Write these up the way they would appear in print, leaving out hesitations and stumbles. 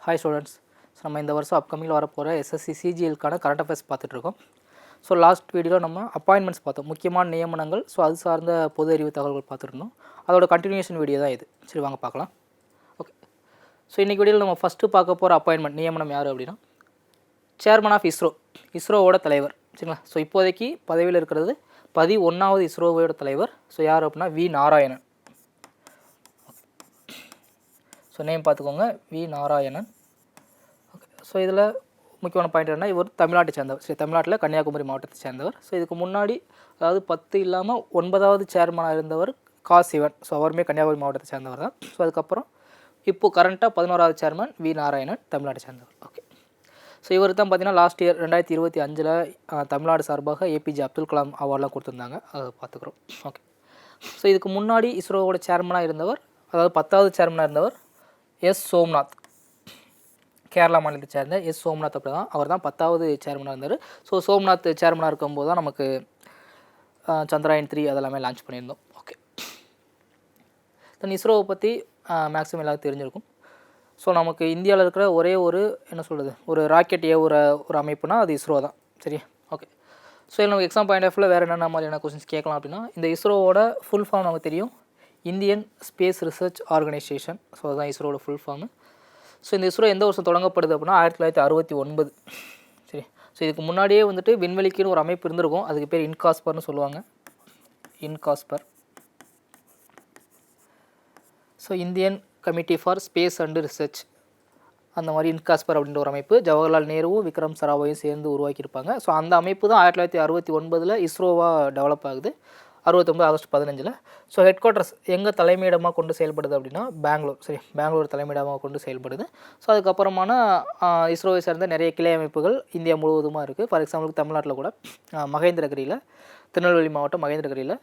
Hi students. So நம்ம இந்த வருஷம் அப்கமிங்கில் வரப்போகிற எஸ்எஸ்சி சிஜிஎல்க்கான கரண்ட் அஃபேர்ஸ் பார்த்துட்ருக்கோம். ஸோ லாஸ்ட் வீடியோவில் நம்ம அப்பாயின்மெண்ட்ஸ் பார்த்தோம், முக்கியமான நியமனங்கள். ஸோ அது சார்ந்த பொது அறிவு தகவல்கள் பார்த்துருந்தோம். அதோட கண்டினியூஷன் வீடியோ தான் இது. சரி வாங்க பார்க்கலாம். ஓகே, ஸோ இன்றைக்கி வீடியோவில் நம்ம ஃபஸ்ட்டு பார்க்க போகிற அப்பாயின்மெண்ட் நியமனம் யார் அப்படின்னா சேர்மன் ஆஃப் இஸ்ரோவோட தலைவர். சரிங்களா? ஸோ இப்போதைக்கு பதவியில் இருக்கிறது 11வது இஸ்ரோவோட தலைவர். ஸோ யார் அப்படின்னா வி நாராயணன். ஸோ நேம் பார்த்துக்கோங்க, வி நாராயணன். ஓகே, ஸோ இதில் முக்கியமான பாயிண்ட் என்ன, இவர் தமிழ்நாட்டை சேர்ந்தவர். சரி, தமிழ்நாட்டில் கன்னியாகுமரி மாவட்டத்தை சேர்ந்தவர். ஸோ இதுக்கு முன்னாடி அதாவது 10 இல்லாமல் 9வது சேர்மனாக இருந்தவர் கா சிவன். ஸோ அவருமே கன்னியாகுமரி மாவட்டத்தை சேர்ந்தவர் தான். ஸோ அதுக்கப்புறம் இப்போது கரண்ட்டாக 11வது சேர்மன் வி நாராயணன், தமிழ்நாட்டை சேர்ந்தவர். ஓகே, ஸோ இவர் தான் பார்த்தீங்கன்னா லாஸ்ட் இயர் 2025 தமிழ்நாடு சார்பாக ஏபிஜே அப்துல் கலாம் அவார்டெலாம் கொடுத்துருந்தாங்க. அதை பார்த்துக்குறோம். ஓகே, ஸோ இதுக்கு முன்னாடி இஸ்ரோவோட சேர்மனாக இருந்தவர், அதாவது 10வது சேர்மனாக இருந்தவர் எஸ் சோம்நாத், கேரளா மாநிலத்தை சேர்ந்த எஸ் சோம்நாத். அப்படி தான் அவர் தான் 10வது சேர்மனாக இருந்தார். ஸோ சோம்நாத் சேர்மனாக இருக்கும்போது தான் நமக்கு சந்திராயன் 3 அதெல்லாமே லான்ச் பண்ணியிருந்தோம். ஓகே, தென் இஸ்ரோவை பற்றி மேக்ஸிமம் எல்லாருக்கும் தெரிஞ்சிருக்கும். ஸோ நமக்கு இந்தியாவில் இருக்கிற ஒரே ஒரு என்ன சொல்கிறது, ஒரு ராக்கெட் ஒரு அமைப்புனா அது இஸ்ரோ தான். சரியா? ஓகே, ஸோ இதில் நமக்கு எக்ஸாம் பாயிண்ட் ஆஃப்ல வேறு என்னென்ன மாதிரியான கொஸ்டின்ஸ் கேட்கலாம் அப்படின்னா, இந்த இஸ்ரோவோட ஃபுல் ஃபார்ம் நமக்கு தெரியும், Indian space research organisation. So அதுதான் இஸ்ரோட ஃபுல் ஃபார்மு. ஸோ இந்த இஸ்ரோ எந்த வருஷம் தொடங்கப்படுது அப்படின்னா 1969. சரி, ஸோ இதுக்கு முன்னாடியே வந்துட்டு விண்வெளிக்குன்னு ஒரு அமைப்பு இருந்திருக்கும். அதுக்கு பேர் இன்காஸ்பர்னு சொல்லுவாங்க, INCOSPAR. So Indian committee for space and research, அந்த மாதிரி இன்காஸ்பர் அப்படின்ற ஒரு அமைப்பு ஜவஹர்லால் நேருவும் விக்ரம் சராபாயும் சேர்ந்து உருவாக்கியிருப்பாங்க. ஸோ அந்த அமைப்பு தான் 1969 இஸ்ரோவாக டெவலப் ஆகுது, 69 ஆகஸ்ட் 15. ஸோ ஹெட் குவார்ட்டர்ஸ் எங்கே தலைமையிடமாக கொண்டு செயல்படுது அப்படின்னா பெங்களூர். சரி, பெங்களூர் தலைமையிடமாக கொண்டு செயல்படுது. ஸோ அதுக்கப்புறமான இஸ்ரோவை சேர்ந்த நிறைய கிளை அமைப்புகள் இந்தியா முழுவதுமாக இருக்குது. ஃபார் எக்ஸாம்பிளுக்கு தமிழ்நாட்டில் கூட மகேந்திரகிரியில், திருநெல்வேலி மாவட்டம் மகேந்திரகிரியில்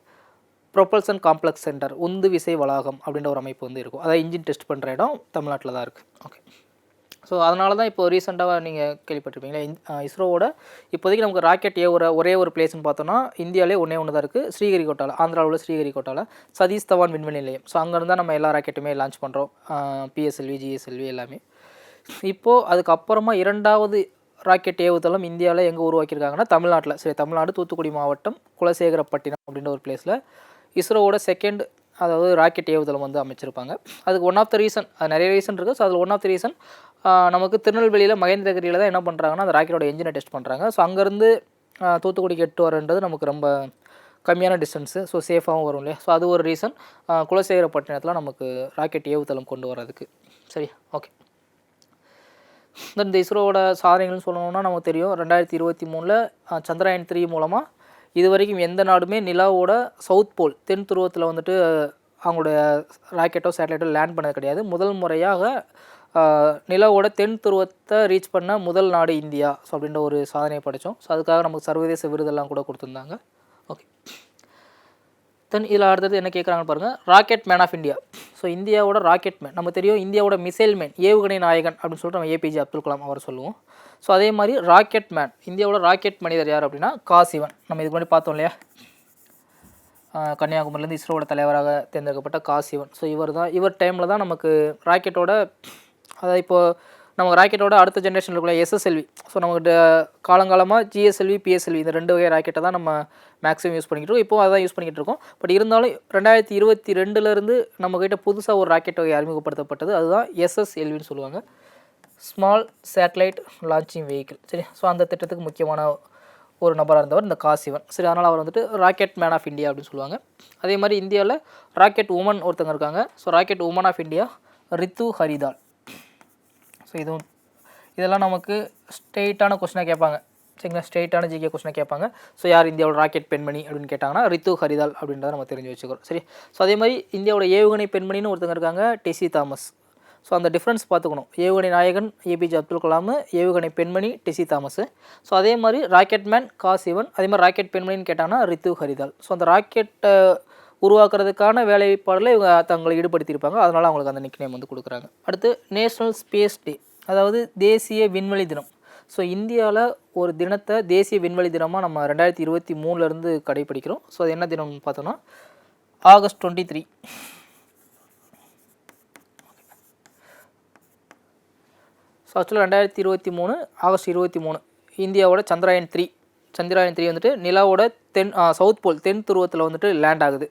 ப்ரொபல்சன் காம்ப்ளெக்ஸ் சென்டர், உந்து விசை வளாகம் அப்படின்ற ஒரு அமைப்பு வந்து இருக்கும். அதாவது இன்ஜின் டெஸ்ட் பண்ணுற இடம் தமிழ்நாட்டில் தான் இருக்குது. ஓகே, ஸோ அதனால தான் இப்போ ரீசெண்டாக நீங்கள் கேள்விப்பட்டிருப்பீங்களா, இஸ்ரோவோட இப்போதைக்கு நமக்கு ராக்கெட் ஒரே ஒரு பிளேஸ்னு பார்த்தோன்னா இந்தியாவிலே ஒன்றே தான் இருக்குது, ஸ்ரீஹரிகோட்டாவில், ஆந்திராவில் ஸ்ரீஹரிகோட்டாவில் சதீஷ் தவான் விண்வெளி நிலையம். ஸோ அங்கேருந்து தான் நம்ம எல்லா ராக்கெட்டுமே லான்ச் பண்ணுறோம், பிஎஸ்எல்வி, ஜிஎஸ்எல்வி எல்லாமே. இப்போது அதுக்கப்புறமா 2வது ராக்கெட் ஏவுதளம் இந்தியாவில் எங்கே உருவாக்கியிருக்காங்கன்னா தமிழ்நாட்டில். சரி, தமிழ்நாடு தூத்துக்குடி மாவட்டம் குலசேகரப்பட்டினம் அப்படின்ற ஒரு பிளேஸில் இஸ்ரோவோட செகண்ட் அதாவது ராக்கெட் ஏவுதளம் வந்து அமைச்சிருப்பாங்க. அதுக்கு ஒன் ஆஃப் த ரீசன், அது நிறைய ரீசன் இருக்குது. ஸோ அதில் ஒன் ஆஃப் த ரீசன் நமக்கு திருநெல்வேலியில் மகேந்திரகிரியில் தான் என்ன பண்ணுறாங்கன்னா அந்த ராக்கெட்டோட என்ஜினை டெஸ்ட் பண்ணுறாங்க. ஸோ அங்கேருந்து தூத்துக்குடிக்கு 8 வரன்றது நமக்கு ரொம்ப கம்மியான டிஸ்டன்ஸு, ஸோ சேஃபாகவும் வரும் இல்லையா. ஸோ அது ஒரு ரீசன் குலசேகரப்பட்டினத்தில் நமக்கு ராக்கெட் ஏவுதளம் கொண்டு வர்றதுக்கு. சரி, ஓகே. இந்த இஸ்ரோவோட சாதனைகள்னு சொல்லணும்னா நமக்கு தெரியும், 2023 சந்திராயன் 3 மூலமாக இது வரைக்கும் எந்த நாடுமே நிலாவோட சவுத் போல் தென் துருவத்தில் வந்துட்டு அவங்களுடைய ராக்கெட்டோ சேட்டலைட்டோ லேண்ட் பண்ணது கிடையாது. முதல் முறையாக நிலாவோட தென் துருவத்தை ரீச் பண்ண முதல் நாடு இந்தியா. ஸோ அப்படின்ற ஒரு சாதனையை படித்தோம். ஸோ அதுக்காக நமக்கு சர்வதேச விருதெல்லாம் கூட கொடுத்துருந்தாங்க. ஓகே, தென் இதில் அடுத்தது என்ன கேட்குறாங்கன்னு பாருங்கள், rocket man of India. So இந்தியாவோட ராக்கெட் மேன் நமக்கு தெரியும், இந்தியாவோட மிசைல் மேன், ஏவுகணை நாயகன் அப்படின்னு சொல்லிட்டு நம்ம ஏபிஜே அப்துல் கலாம் அவர் சொல்லுவோம். ஸோ அதே மாதிரி ராக்கெட் மேன், இந்தியாவோட ராக்கெட் மனிதர் யார் அப்படின்னா கா சிவன். நம்ம இதுக்கு முன்னாடி பார்த்தோம் இல்லையா, கன்னியாகுமரியிலேருந்து இஸ்ரோவோட தலைவராக தேர்ந்தெடுக்கப்பட்ட கா சிவன். ஸோ இவர் டைமில் தான் நமக்கு ராக்கெட்டோட, அதாவது இப்போது நம்ம ராக்கெட்டோட அடுத்த ஜென்ரேஷன் இருக்குல்ல எஸ்எஸ்எல்வி. ஸோ நமக்கு காலங்காலமாக ஜிஎஸ்எல்வி, பிஎஸ்எல்வி இந்த 2 வகை ராக்கெட்டை தான் நம்ம மேக்ஸிமம் யூஸ் பண்ணிக்கிட்டு இருக்கோம். இப்போது அதான் யூஸ் பண்ணிக்கிட்டு இருக்கோம். பட் இருந்தாலும் 2022 நம்மக்கிட்ட புதுசாக ஒரு ராக்கெட் வகை அறிமுகப்படுத்தப்பட்டது, அதுதான் எஸ்எஸ்எல்வின்னு சொல்லுவாங்க, ஸ்மால் சேட்டலைட் லான்ச்சிங் வெஹிக்கிள். சரி, ஸோ அந்த திட்டத்துக்கு முக்கியமான ஒரு நபராக இருந்தவர் இந்த கா சிவன். சரி, அதனால் அவர் வந்துட்டு ராக்கெட் மேன் ஆஃப் இந்தியா அப்படின்னு சொல்லுவாங்க. அதே மாதிரி இந்தியாவில் ராக்கெட் உமன் ஒருத்தங்க இருக்காங்க. So rocket woman of India Ritu Karidhal. So இதெல்லாம் நமக்கு ஸ்ட்ரெயிட்டான கொஸ்டினாக கேட்பாங்க. சரிங்களா, ஸ்ட்ரெயிட்டான ஜிகே கொஸ்டினாக கேட்பாங்க. ஸோ யார் இந்தியாவோட ராக்கெட் பெண்மணி அப்படின்னு கேட்டாங்கன்னா ரித்து ஹரிதால் அப்படின்றத நம்ம தெரிஞ்சு வச்சுக்கிறோம். சரி, ஸோ அதே மாதிரி இந்தியாவோட ஏவுகணை பெண்மணின்னு ஒருத்தங்க இருக்காங்க, டெசி தாமஸ். ஸோ அந்த டிஃப்ரென்ஸ் பார்த்துக்கணும், ஏவுகணை நாயகன் ஏபிஜே அப்துல் கலாம், ஏவுகணை பெண்மணி டெசி தாமஸ். ஸோ அதே மாதிரி ராக்கெட் மேன் கா சிவன், அதே மாதிரி ராக்கெட் பெண்மணின்னு கேட்டாங்கன்னா ரித்து ஹரிதால். ஸோ அந்த ராக்கெட்டை உருவாக்குறதுக்கான வேலைப்பாடில் இவங்க தங்களை ஈடுபடுத்தியிருப்பாங்க, அதனால் அவங்களுக்கு அந்த நிக்நேம் வந்து கொடுக்குறாங்க. அடுத்து நேஷ்னல் ஸ்பேஸ் டே, அதாவது தேசிய விண்வெளி தினம். ஸோ இந்தியாவில் ஒரு தினத்தை தேசிய விண்வெளி தினமாக நம்ம 2023 கடைப்பிடிக்கிறோம். ஸோ அது என்ன தினம்னு பார்த்தோன்னா ஆகஸ்ட் 23. ஸோ ஆக்சுவலாக 2023 ஆகஸ்ட் 23 இந்தியாவோட சந்திராயன் 3 வந்துட்டு நிலாவோட சவுத் போல் தென் துருவத்தில் வந்துட்டு லேண்ட் ஆகுது.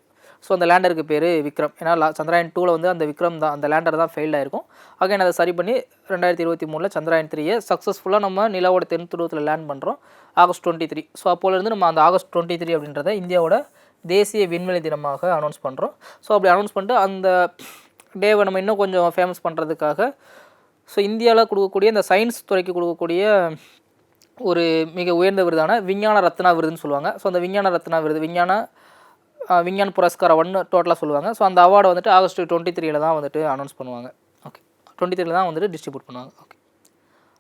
ஸோ அந்த லேண்டருக்கு பேர் விக்ரம். ஏன்னா சந்திராயன் 2ல் வந்து அந்த விக்ரம் தான், அந்த லேண்டர் தான் ஃபெயில் ஆயிருக்கும். அகைன் அதை சரி பண்ணி 2023 சந்திராயன் 3 சக்ஸஸ்ஃபுல்லாக நம்ம நிலாவோட தென் துருவத்தில் லேண்ட் பண்ணுறோம் ஆகஸ்ட் 23. ஸோ அப்போலேருந்து நம்ம அந்த ஆகஸ்ட் 23 அப்படின்றத இந்தியாவோட தேசிய விண்வெளி தினமாக அனௌன்ஸ் பண்ணுறோம். ஸோ அப்படி அனௌன்ஸ் பண்ணிட்டு அந்த டேவை நம்ம இன்னும் கொஞ்சம் ஃபேமஸ் பண்ணுறதுக்காக ஸோ இந்தியாவில் கொடுக்கக்கூடிய இந்த சயின்ஸ் துறைக்கு கொடுக்கக்கூடிய ஒரு மிக உயர்ந்த விருதான விஞ்ஞான ரத்னா விருதுன்னு சொல்லுவாங்க. ஸோ அந்த விஞ்ஞான ரத்னா விருது விஞ்ஞான புரஸ்கார் அவார்டுன்னு டோட்டலாக சொல்லுவாங்க. ஸோ அந்த அவார்டை வந்துட்டு ஆகஸ்ட் 23 தான் வந்துட்டு அனௌன்ஸ் பண்ணுவாங்க. ஓகே, 23 தான் வந்துட்டு டிஸ்ட்ரிபியூட் பண்ணுவாங்க. ஓகே,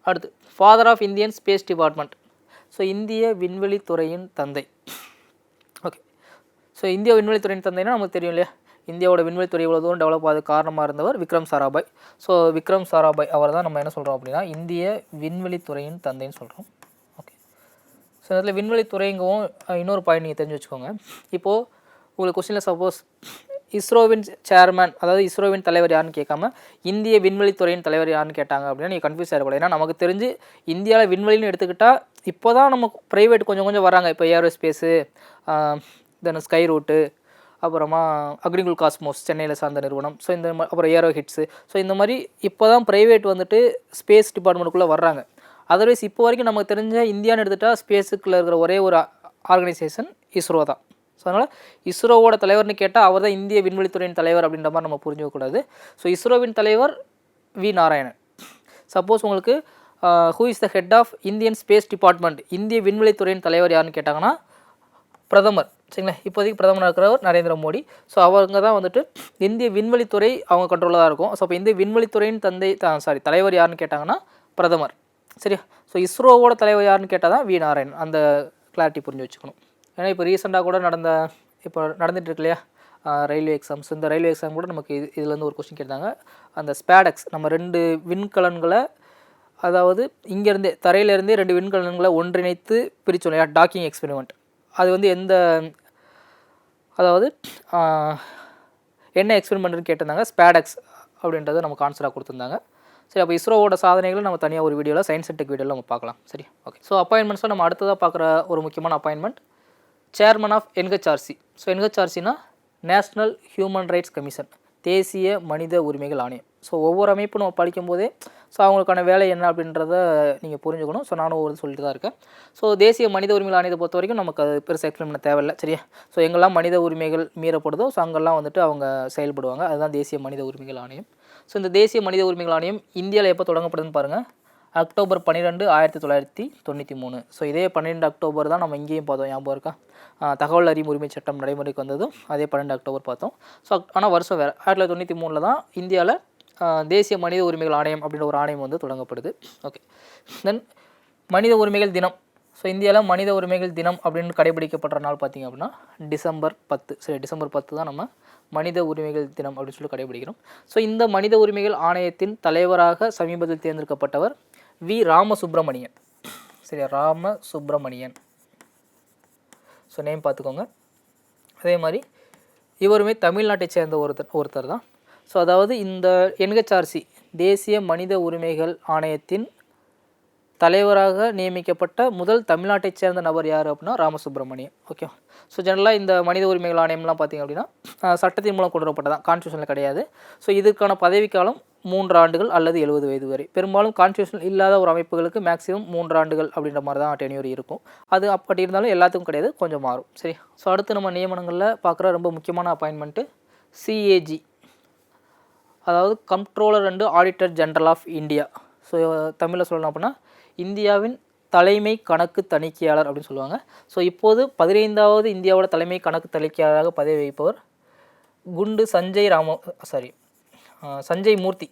அடுத்து father of Indian space department. So இந்திய விண்வெளித்துறையின் தந்தை. ஓகே, ஸோ இந்திய விண்வெளித்துறையின் தந்தைன்னா நமக்கு தெரியும் இல்லையா, இந்தியாவோட விண்வெளித்துறை இவ்வளோ தூரம் டெவலப் ஆகுது காரணமாக இருந்தவர் விக்ரம் சாராபாய். ஸோ விக்ரம் சாராபாய் அவர் தான் நம்ம என்ன சொல்கிறோம் அப்படின்னா இந்திய விண்வெளித்துறையின் தந்தைன்னு சொல்கிறோம். ஓகே, ஸோ இதில் விண்வெளித்துறைங்கவும் இன்னொரு பாயிண்ட் நீங்கள் தெரிஞ்சு வச்சுக்கோங்க. இப்போது உங்களுக்கு கொஸ்டினில் சப்போஸ் இஸ்ரோவின் சேர்மேன், அதாவது இஸ்ரோவின் தலைவர் யாருன்னு கேட்காம இந்திய விண்வெளித்துறையின் தலைவர் யாருன்னு கேட்டாங்க அப்படின்னா நீங்கள் கன்ஃபியூஸ் ஆகிடக்கூடாது. ஏன்னா நமக்கு தெரிஞ்சு இந்தியாவில் விண்வெளின்னு எடுத்துக்கிட்டால் இப்போ தான் நம்ம ப்ரைவேட் கொஞ்சம் கொஞ்சம் வராங்க. இப்போ ஏரோஸ்பேஸு, தென் ஸ்கை ரூட்டு, அப்புறமா அக்னிகுல் காஸ்மோஸ் சென்னையில் சார்ந்த நிறுவனம், ஸோ இந்த அப்புறம் ஏரோ ஹிட்ஸு, ஸோ இந்த மாதிரி இப்போ தான் ப்ரைவேட் வந்துட்டு ஸ்பேஸ் டிபார்ட்மெண்ட்டுக்குள்ளே வர்றாங்க. அதர்வைஸ் இப்போ வரைக்கும் நமக்கு தெரிஞ்ச இந்தியான்னு எடுத்துகிட்டா ஸ்பேஸுக்குள்ளே இருக்கிற ஒரே ஒரு ஆர்கனைசேஷன் இஸ்ரோ தான். ஸோ அதனால் இஸ்ரோவோட தலைவர்னு கேட்டால் அவர் தான் இந்திய விண்வெளித்துறையின் தலைவர் அப்படின்ற மாதிரி நம்ம புரிஞ்சுக்கக்கூடாது. ஸோ இஸ்ரோவின் தலைவர் வி நாராயணன். சப்போஸ் உங்களுக்கு who is the head of Indian space department, இந்திய விண்வெளித்துறையின் தலைவர் யாருன்னு கேட்டாங்கன்னா பிரதமர். சரிங்களா, இப்போதைக்கு பிரதமர் இருக்கிறவர் நரேந்திர மோடி. ஸோ அவங்க தான் வந்துட்டு இந்திய விண்வெளித்துறை அவங்க கண்ட்ரோலில் தான் இருக்கும். ஸோ அப்போ இந்திய விண்வெளித்துறையின் தலைவர் யாருன்னு கேட்டாங்கன்னா பிரதமர். சரியா, ஸோ இஸ்ரோவோட தலைவர் யாருன்னு கேட்டால் தான் வி நாராயணன். அந்த கிளாரிட்டி புரிஞ்சு வச்சுக்கணும். ஏன்னா இப்போ ரீசெண்டாக கூட இப்போ நடந்துகிட்டு இருக்கு இல்லையா ரயில்வே எக்ஸாம்ஸ், இந்த ரயில்வே எக்ஸாம் கூட நமக்கு இதுலேருந்து ஒரு கொஸ்டின் கேட்டாங்க. அந்த ஸ்பேடெக்ஸ் நம்ம 2 விண்கலன்களை, அதாவது இங்கேருந்தே தரையிலேருந்தே 2 விண்கலன்களை ஒன்றிணைத்து பிரித்தோம் இல்லையா, டாக்கிங் எக்ஸ்பெரிமெண்ட். அது வந்து அதாவது என்ன எக்ஸ்பெரிமெண்ட்னு கேட்டிருந்தாங்க, ஸ்பேடெக்ஸ் அப்படின்றத நமக்கு ஆன்சராக கொடுத்துருந்தாங்க. சரி, அப்போ இஸ்ரோவோட சாதனைகளை நம்ம தனியாக ஒரு வீடியோவில் சயின்ஸ் அண்ட் டெக் வீடியோவில் நம்ம பார்க்கலாம். சரி, ஓகே. ஸோ அப்பாயின்மெண்ட்ஸில் நம்ம அடுத்ததாக பார்க்குற ஒரு முக்கியமான appointment chairman of NHRC. So என்ஹெச்ஆர்சினா நேஷ்னல் ஹியூமன் ரைட்ஸ் கமிஷன், தேசிய மனித உரிமைகள் ஆணையம். ஸோ ஒவ்வொரு அமைப்பும் நம்ம படிக்கும்போதே ஸோ அவங்களுக்கான வேலை என்ன அப்படின்றத நீங்கள் புரிஞ்சுக்கணும். ஸோ நானும் ஒரு சொல்லிட்டு தான் இருக்கேன். ஸோ தேசிய மனித உரிமைகள் ஆணையத்தை பொறுத்த வரைக்கும் நமக்கு அது பெருசாக எக்ஸ்பிளைன் பண்ண தேவையில்லை. சரியா, ஸோ எங்கெல்லாம் மனித உரிமைகள் மீறப்படுதோ ஸோ அங்கெல்லாம் வந்துட்டு அவங்க செயல்படுவாங்க. அதுதான் தேசிய மனித உரிமைகள் ஆணையம். ஸோ இந்த தேசிய மனித உரிமைகள் ஆணையம் இந்தியாவில் எப்போ தொடங்கப்படுதுன்னு பாருங்கள், அக்டோபர் 12, 1993. ஸோ இதே 12 அக்டோபர் தான் நம்ம இங்கேயும் பார்த்தோம், ஞாபகம் இருக்கா, தகவல் அறியும் உரிமை சட்டம் நடைமுறைக்கு வந்ததும் அதே 12 அக்டோபர் பார்த்தோம். ஸோ ஆனால் வருஷம் வேறு, 1993 தான் இந்தியாவில் தேசிய மனித உரிமைகள் ஆணையம் அப்படின்ற ஒரு ஆணையம் வந்து தொடங்கப்படுது. ஓகே, தென் மனித உரிமைகள் தினம். ஸோ இந்தியாவில் மனித உரிமைகள் தினம் அப்படின்னு கடைபிடிக்கப்படுற நாள் பார்த்திங்க அப்படின்னா டிசம்பர் 10. சரி, டிசம்பர் 10 தான் நம்ம மனித உரிமைகள் தினம் அப்படின்னு சொல்லி கடைபிடிக்கிறோம். ஸோ இந்த மனித உரிமைகள் ஆணையத்தின் தலைவராக சமீபத்தில் தேர்ந்தெடுக்கப்பட்டவர் வி ராமசுப்ரமணியன். சரியா, ராமசுப்ரமணியன். ஸோ நேம் பார்த்துக்கோங்க. அதே மாதிரி இவருமே தமிழ்நாட்டை சேர்ந்த ஒருத்தர் தான். ஸோ அதாவது இந்த என்ஹெச்ஆர்சி தேசிய மனித உரிமைகள் ஆணையத்தின் தலைவராக நியமிக்கப்பட்ட முதல் தமிழ்நாட்டை சேர்ந்த நபர் யார் அப்படின்னா ராமசுப்ரமணியன். ஓகே, ஸோ ஜெனரலாக இந்த மனித உரிமைகள் ஆணையம்லாம் பார்த்திங்க அப்படின்னா சட்டத்தின் மூலம் கொண்டு வரப்பட்டதான், கான்ஸ்டியூஷனில் கிடையாது. ஸோ இதுக்கான பதவிக்காலம் 3 ஆண்டுகள் அல்லது 70 வயது வரை. பெரும்பாலும் கான்ஸ்டியூஷன் இல்லாத ஒரு அமைப்புகளுக்கு மேக்ஸிமம் 3 ஆண்டுகள் அப்படின்ற மாதிரி தான் டென்யூர் இருக்கும். அது அப்படி இருந்தாலும் எல்லாத்துக்கும் கிடையாது, கொஞ்சம் மாறும். சரி, ஸோ அடுத்து நம்ம நியமனங்களில் பார்க்குற ரொம்ப முக்கியமான அப்பாயின்மெண்ட்டு சிஏஜி, அதாவது comptroller and auditor general of India. So தமிழில் சொல்லணும் அப்படின்னா இந்தியாவின் தலைமை கணக்கு தணிக்கையாளர் அப்படின்னு சொல்லுவாங்க. ஸோ இப்போது 15வது இந்தியாவோட தலைமை கணக்கு தணிக்கையாளராக பதவி வகிப்பவர் குண்டு சஞ்சய் மூர்த்தி.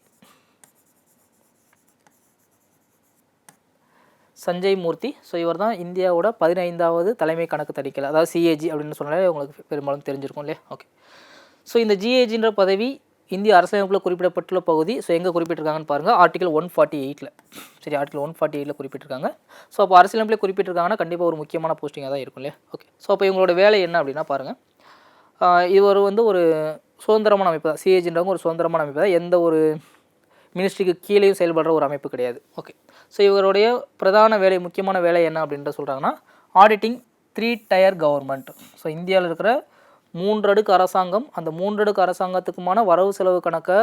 ஸோ இவர் தான் இந்தியாவோட 15வது தலைமை கணக்கு தணிக்கையாளர், அதாவது சிஏஜி அப்படின்னு சொன்னாலே உங்களுக்கு பெரும்பாலும் தெரிஞ்சிருக்கும் இல்லையா. ஓகே, ஸோ இந்த ஜிஏஜின்ற பதவி இந்திய அரசியலமைப்பில் குறிப்பிடப்பட்டுள்ள பகுதி. ஸோ எங்கே குறிப்பிட்டிருக்காங்கன்னு பாருங்கள், ஆர்டிகல் 148. சரி, ஆர்டிகல் 148 குறிப்பிட்டிருக்காங்க. ஸோ அப்போ அரசியலமைப்பில் குறிப்பிட்டிருக்காங்கன்னா கண்டிப்பாக ஒரு முக்கியமான போஸ்டிங்காக தான் இருக்கும் இல்லையா. ஓகே, ஸோ அப்போ இவங்களோட வேலை என்ன அப்படின்னா பாருங்கள், இது வந்து ஒரு சுதந்திரமான அமைப்பு தான். சிஏஜின்றவங்க ஒரு சுதந்திரமான அமைப்பு தான், எந்த ஒரு மினிஸ்ட்ரிக்கு கீழேயும் செயல்படுற ஒரு அமைப்பு கிடையாது. ஓகே, ஸோ இவருடைய பிரதான வேலை, முக்கியமான வேலை என்ன அப்படின்ற சொல்கிறாங்கன்னா, ஆடிட்டிங் 3 tier கவர்மெண்ட். ஸோ இந்தியாவில் இருக்கிற 3 அடுக்கு அரசாங்கம், அந்த 3 அடுக்கு அரசாங்கத்துக்குமான வரவு செலவு கணக்கை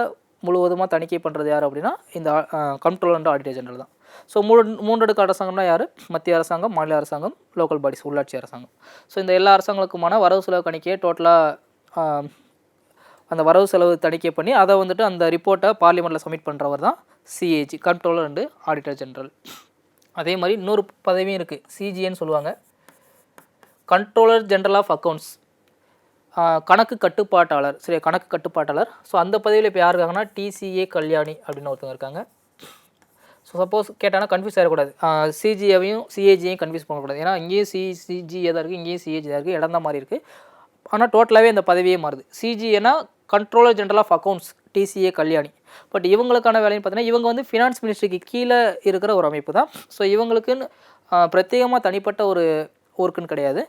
முழுவதுமாக தணிக்கை பண்ணுறது யார் அப்படின்னா இந்த கண்ட்ரோலர் அண்ட் ஆடிட்டர் ஜெனரல் தான். ஸோ 3 அடுக்கு அரசாங்கம்னா யார்? மத்திய அரசாங்கம், மாநில அரசாங்கம், லோக்கல் பாடிஸ், உள்ளாட்சி அரசாங்கம். ஸோ இந்த எல்லா அரசாங்கங்களுக்குமான வரவு செலவு கணிக்கையை டோட்டலாக அந்த வரவு செலவு தணிக்கை பண்ணி அதை வந்துட்டு அந்த ரிப்போர்ட்டை பார்லிமெண்ட்டில் சப்மிட் பண்ணுறவர் தான் CAG, controller and auditor general. அதே மாதிரி இன்னொரு பதவியும் இருக்குது, சிஜின்னு சொல்லுவாங்க, கண்ட்ரோலர் ஜெனரல் ஆஃப் அக்கௌண்ட்ஸ், கணக்கு கட்டுப்பாட்டாளர். சரி, கணக்கு கட்டுப்பாட்டாளர். ஸோ அந்த பதவியில் இப்போ யார் இருக்காங்கன்னா டிசிஏ கல்யாணி அப்படின்னு ஒருத்தவங்க இருக்காங்க. ஸோ சப்போஸ் கேட்டாங்கன்னா கன்ஃபியூஸ் ஆகிடக்கூடாது, சிஜிஏவையும் சிஏஜியையும் கன்ஃபியூஸ் பண்ணக்கூடாது. ஏன்னா இங்கேயும் சிஜிஏ தான் இருக்குது, இங்கேயும் சிஏஜி தான் இருக்குது, இடம் தான் மாதிரி இருக்குது. ஆனால் டோட்டலாகவே அந்த பதவியே மாறுது. சிஜிஏனா controller general of accounts, TCA Kalyani. But இவங்களுக்கான வேலைன்னு பார்த்தீங்கன்னா இவங்க வந்து ஃபினான்ஸ் மினிஸ்ட்ரிக்கு கீழே இருக்கிற ஒரு அமைப்பு தான். ஸோ இவங்களுக்குன்னு பிரத்யேகமாக தனிப்பட்ட ஒரு ஒர்க்குன்னு கிடையாது.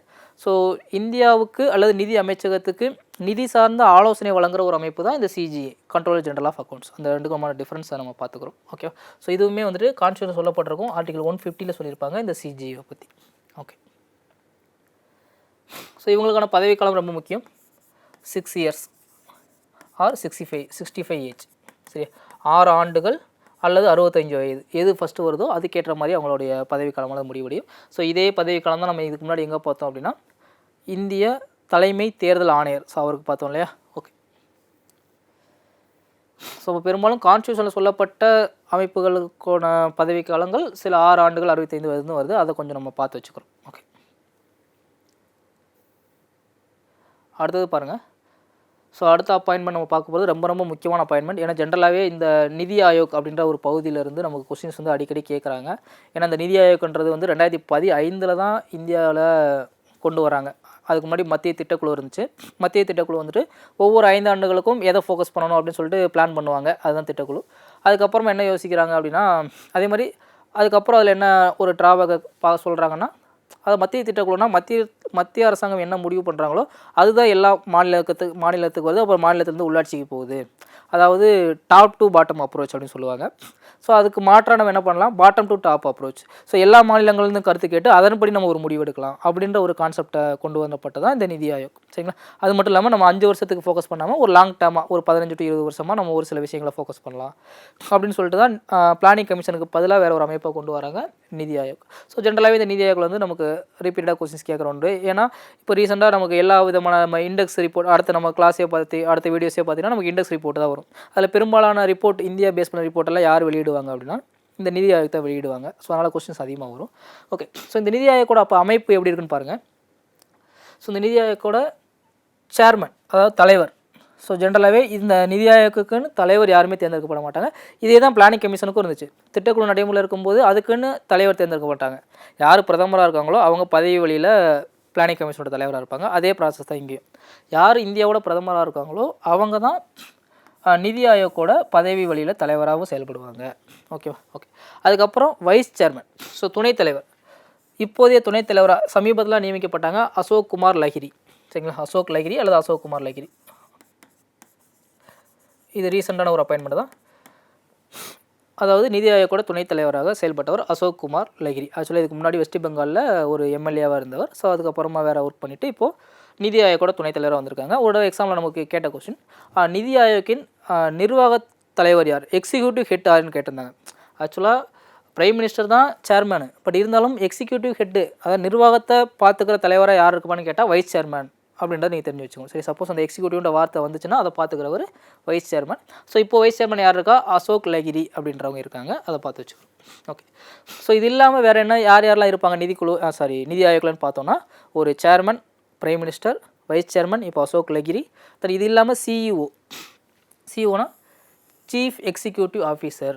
ஸோ இந்தியாவுக்கு அல்லது நிதி அமைச்சகத்துக்கு நிதி சார்ந்த ஆலோசனை வழங்குகிற ஒரு அமைப்பு தான் இந்த CGA, controller general of accounts. அந்த ரெண்டுக்குமான டிஃப்ரென்ஸை நம்ம பார்த்துக்கிறோம். ஓகே, ஸோ இதுவுமே வந்துட்டு கான்ஸ்டியூஷன் சொல்லப்பட்டிருக்கும், ஆர்டிகல் 150 சொல்லியிருப்பாங்க இந்த சிஜிஏவை பற்றி. ஓகே, ஸோ இவங்களுக்கான பதவிக்காலம் ரொம்ப முக்கியம், 6 years ஆர் 65 ஏஜ். சரி, 6 ஆண்டுகள் அல்லது 65 வயது, எது ஃபஸ்ட்டு வருதோ அதுக்கேற்ற மாதிரி அவங்களுடைய பதவிக்காலமானது முடிவடையும். ஸோ இதே பதவிக்காலம் தான் நம்ம இதுக்கு முன்னாடி எங்கே பார்த்தோம் அப்படின்னா இந்திய தலைமை தேர்தல் ஆணையர். ஸோ அவருக்கு பார்த்தோம் இல்லையா? ஓகே, ஸோ பெரும்பாலும் கான்ஸ்டியூஷனில் சொல்லப்பட்ட அமைப்புகளுக்கான பதவிக்காலங்கள் சில 6 ஆண்டுகள் 65 வயதுன்னு வருது, அதை கொஞ்சம் நம்ம பார்த்து வச்சுக்கிறோம். ஓகே, அடுத்தது பாருங்கள். ஸோ அடுத்த அப்பாயின்மெண்ட் நம்ம பார்க்க போகிறது ரொம்ப ரொம்ப முக்கியமான அப்பாயின்மெண்ட். ஏன்னா ஜென்ரலாகவே இந்த நிதி ஆயோக் அப்படின்ற ஒரு பகுதியிலேருந்து நமக்கு கொஸ்டின்ஸ் வந்து அடிக்கடி கேட்குறாங்க. ஏன்னா இந்த நிதி ஆயோக்ன்றது வந்து 2015 தான் இந்தியாவில் கொண்டு வராங்க. அதுக்கு முன்னாடி மத்திய திட்டக்குழு இருந்துச்சு. மத்திய திட்டக்குழு வந்துட்டு ஒவ்வொரு 5 ஆண்டுகளுக்கும் எதை ஃபோக்கஸ் பண்ணணும் அப்படின்னு சொல்லிட்டு பிளான் பண்ணுவாங்க, அதுதான் திட்டக்குழு. அதுக்கப்புறமா என்ன யோசிக்கிறாங்க அப்படின்னா அதே மாதிரி அதுக்கப்புறம் அதில் என்ன ஒரு ட்ராபேக்கை சொல்கிறாங்கன்னா, அது மத்திய திட்டக்குழுனா மத்திய அரசாங்கம் என்ன முடிவு பண்ணுறாங்களோ அதுதான் எல்லா மாநிலத்துக்கு வருது, அப்புறம் மாநிலத்திலேருந்து உள்ளாட்சிக்கு போகுது. அதாவது டாப் டு பாட்டம் அப்ரோச் அப்படின்னு சொல்லுவாங்க. ஸோ அதுக்கு மாற்றாக நம்ம என்ன பண்ணலாம், bottom to top approach. So எல்லா மாநிலங்கள்லேருந்து கருத்து கேட்டு அதன்படி நம்ம ஒரு முடிவு எடுக்கலாம் அப்படின்ற ஒரு கான்செப்டை கொண்டு வந்தப்பட்டதான் இந்த நிதி ஆயோக். சரிங்களா? அது மட்டும் இல்லாமல் நம்ம 5 வருஷத்துக்கு ஃபோக்கஸ் பண்ணாமல் ஒரு லாங் டேர்மாக ஒரு 15 to 20 வருஷமாக நம்ம ஒரு சில விஷயங்களை ஃபோக்கஸ் பண்ணலாம் அப்படின்னு சொல்லிட்டு தான் பிளானிங் கமிஷனுக்கு பதிலாக வேறு ஒரு அமைப்பை கொண்டு வராங்க நிதி ஆயோக். ஸோ ஜென்ரலாகவே இந்த நிதி ஆயோக்கில் வந்து நமக்கு ரிப்பீட்டடாக கொஸ்டின்ஸ் கேட்குறோம். ஏன்னா இப்போ ரீசெண்டாக நமக்கு எல்லா விதமான நம்ம இண்டெக்ஸ் ரிப்போர்ட், அடுத்த நம்ம கிளாஸே பார்த்து அடுத்த வீடியோஸே பார்த்தீங்கன்னா நமக்கு இண்டெக்ஸ் ரிப்போர்ட் தான் வரும். அதில் பெரும்பாலான ரிப்போர்ட் இந்தியா பேஸ் பண்ண ரிப்போர்ட்டெல்லாம் யார் வெளியிடுவாங்க அப்படின்னா இந்த நிதி ஆயோக் தான் வெளியிடுவாங்க. ஸோ அதனால் கொஸ்டின்ஸ் அதிகமாக வரும். ஓகே, ஸோ இந்த நிதி ஆயோக்கோட அப்போ அமைப்பு எப்படி இருக்குன்னு பாருங்கள். ஸோ இந்த நிதி ஆயோக்கோட சேர்மன், அதாவது தலைவர். ஸோ ஜென்ரலாகவே இந்த நிதி ஆயோக்குன்னு தலைவர் யாருமே தேர்ந்தெடுக்கப்பட மாட்டாங்க. இதே தான் பிளானிங் கமிஷனுக்கும் இருந்துச்சு. திட்டக்குழு நடைமுறையில் இருக்கும்போது அதுக்குன்னு தலைவர் தேர்ந்தெடுக்க மாட்டாங்க. யார் பிரதமராக இருக்காங்களோ அவங்க பதவி வழியில் பிளானிங் கமிஷனோட தலைவராக இருப்பாங்க. அதே ப்ராசஸ் தான் இங்கேயும். யார் இந்தியாவோட பிரதமராக இருக்காங்களோ அவங்க தான் நிதி ஆயோக்கோட பதவி வழியில் தலைவராகவும் செயல்படுவாங்க. ஓகேவா? ஓகே, அதுக்கப்புறம் வைஸ் சேர்மன், ஸோ துணைத் தலைவர். இப்போதைய துணைத் தலைவராக சமீபத்தில் நியமிக்கப்பட்டாங்க அசோக் குமார் லஹிரி. சரிங்களா? அசோக் லஹிரி அல்லது அசோக் குமார் லஹிரி, இது ரீசெண்டான ஒரு அப்பாயின்மெண்ட் தான். அதாவது நிதி ஆயோக்கோட துணைத் தலைவராக செயல்பட்டவர் அசோக் குமார் லஹிரி. ஆக்சுவலாக இதுக்கு முன்னாடி வெஸ்ட் பெங்காலில் ஒரு எம்எல்ஏவாக இருந்தவர். ஸோ அதுக்கப்புறமா வேறு ஒர்க் பண்ணிவிட்டு இப்போது நிதி ஆயோக்கோட துணைத் தலைவராக வந்திருக்காங்க. ஒரு எக்ஸாம்பிள் நமக்கு கேட்ட கொஸ்டின், நிதி ஆயோக்கின் நிர்வாக தலைவர் யார், எக்ஸிக்யூட்டிவ் ஹெட் யாருன்னு கேட்டிருந்தாங்க. ஆக்சுவலாக பிரைம் மினிஸ்டர் தான் சேர்மேனு, பட் இருந்தாலும் எக்ஸிக்யூட்டிவ் ஹெட்டு, அதாவது நிர்வாகத்தை பார்த்துக்கிற தலைவராக யார் இருக்குமான்னு கேட்டால் வைஸ் சேர்மேன் அப்படின்றத நீங்கள் தெரிஞ்சு வச்சுக்கோங்க. சரி, சப்போஸ் அந்த எக்ஸிக்யூட்டிவ்ன்ற வார்த்தை வந்துச்சுன்னா அதை பார்த்துக்கிறவர் வைஸ் சேர்மன். ஸோ இப்போ வைஸ் சேர்மன் யார் இருக்கா, அசோக் லஹிரி அப்படின்றவங்க இருக்காங்க, அதை பார்த்து வச்சுக்கோங்க. ஓகே, ஸோ இது இல்லாமல் வேறு என்ன யாரெல்லாம் இருப்பாங்க நிதி ஆயோக்லன்னு பார்த்தோன்னா ஒரு chairman, prime minister, vice chairman, இப்போ அசோக் லஹிரி. தென் இது இல்லாமல் சிஇஓனா சீஃப் எக்ஸிக்யூட்டிவ் ஆஃபீஸர்,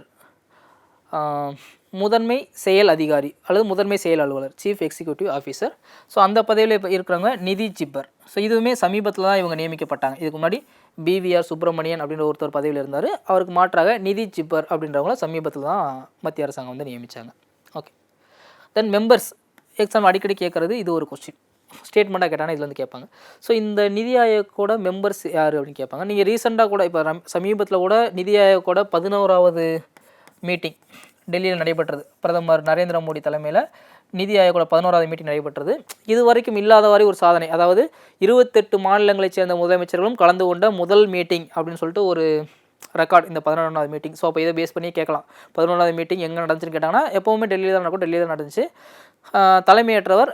முதன்மை செயல் அதிகாரி அல்லது முதன்மை செயல் அலுவலர், சீஃப் எக்ஸிக்யூட்டிவ் ஆஃபீஸர். ஸோ அந்த பதவியில் இப்போ இருக்கிறவங்க நிதி ஜிப்பர். ஸோ இதுவுமே சமீபத்தில் தான் இவங்க நியமிக்கப்பட்டாங்க. இதுக்கு முன்னாடி பிவிஆர் சுப்பிரமணியன் அப்படின்ற ஒருத்தர் பதவியில் இருந்தார். அவருக்கு மாற்றாக நிதி ஜிப்பர் அப்படின்றவங்கள சமீபத்தில் தான் மத்திய அரசாங்கம் வந்து நியமித்தாங்க. ஓகே, தென் மெம்பர்ஸ் எக்ஸாம் அடிக்கடி கேட்குறது இது ஒரு கொஸ்டின். ஸ்டேட்மெண்ட்டாக கேட்டாங்கன்னா இதில் வந்து கேட்பாங்க. ஸோ இந்த நிதி ஆயோக்கோட மெம்பர்ஸ் யார் அப்படின்னு கேட்பாங்க. நீங்கள் ரீசெண்டாக கூட இப்போ சமீபத்தில் கூட நிதி ஆயோக்கோட 11வது மீட்டிங் டெல்லியில் நடைபெற்றது. பிரதமர் நரேந்திர மோடி தலைமையில் நிதி ஆயோக்கோட 11வது மீட்டிங் நடைபெற்றது. இது வரைக்கும் இல்லாத வரை ஒரு சாதனை. அதாவது 28 மாநிலங்களைச் சேர்ந்த முதலமைச்சர்களும் கலந்து கொண்ட முதல் மீட்டிங் அப்படின்னு சொல்லிட்டு ஒரு ரெக்கார்ட் இந்த 11வது மீட்டிங். ஸோ அப்போ இதை பேஸ் பண்ணி கேட்கலாம். 11வது மீட்டிங் எங்கே நடந்துச்சுன்னு கேட்டாங்கன்னா எப்போவுமே டெல்லியில் தான் நடக்கும். டெல்லியில் தான் நடந்துச்சு. தலைமையேற்றவர்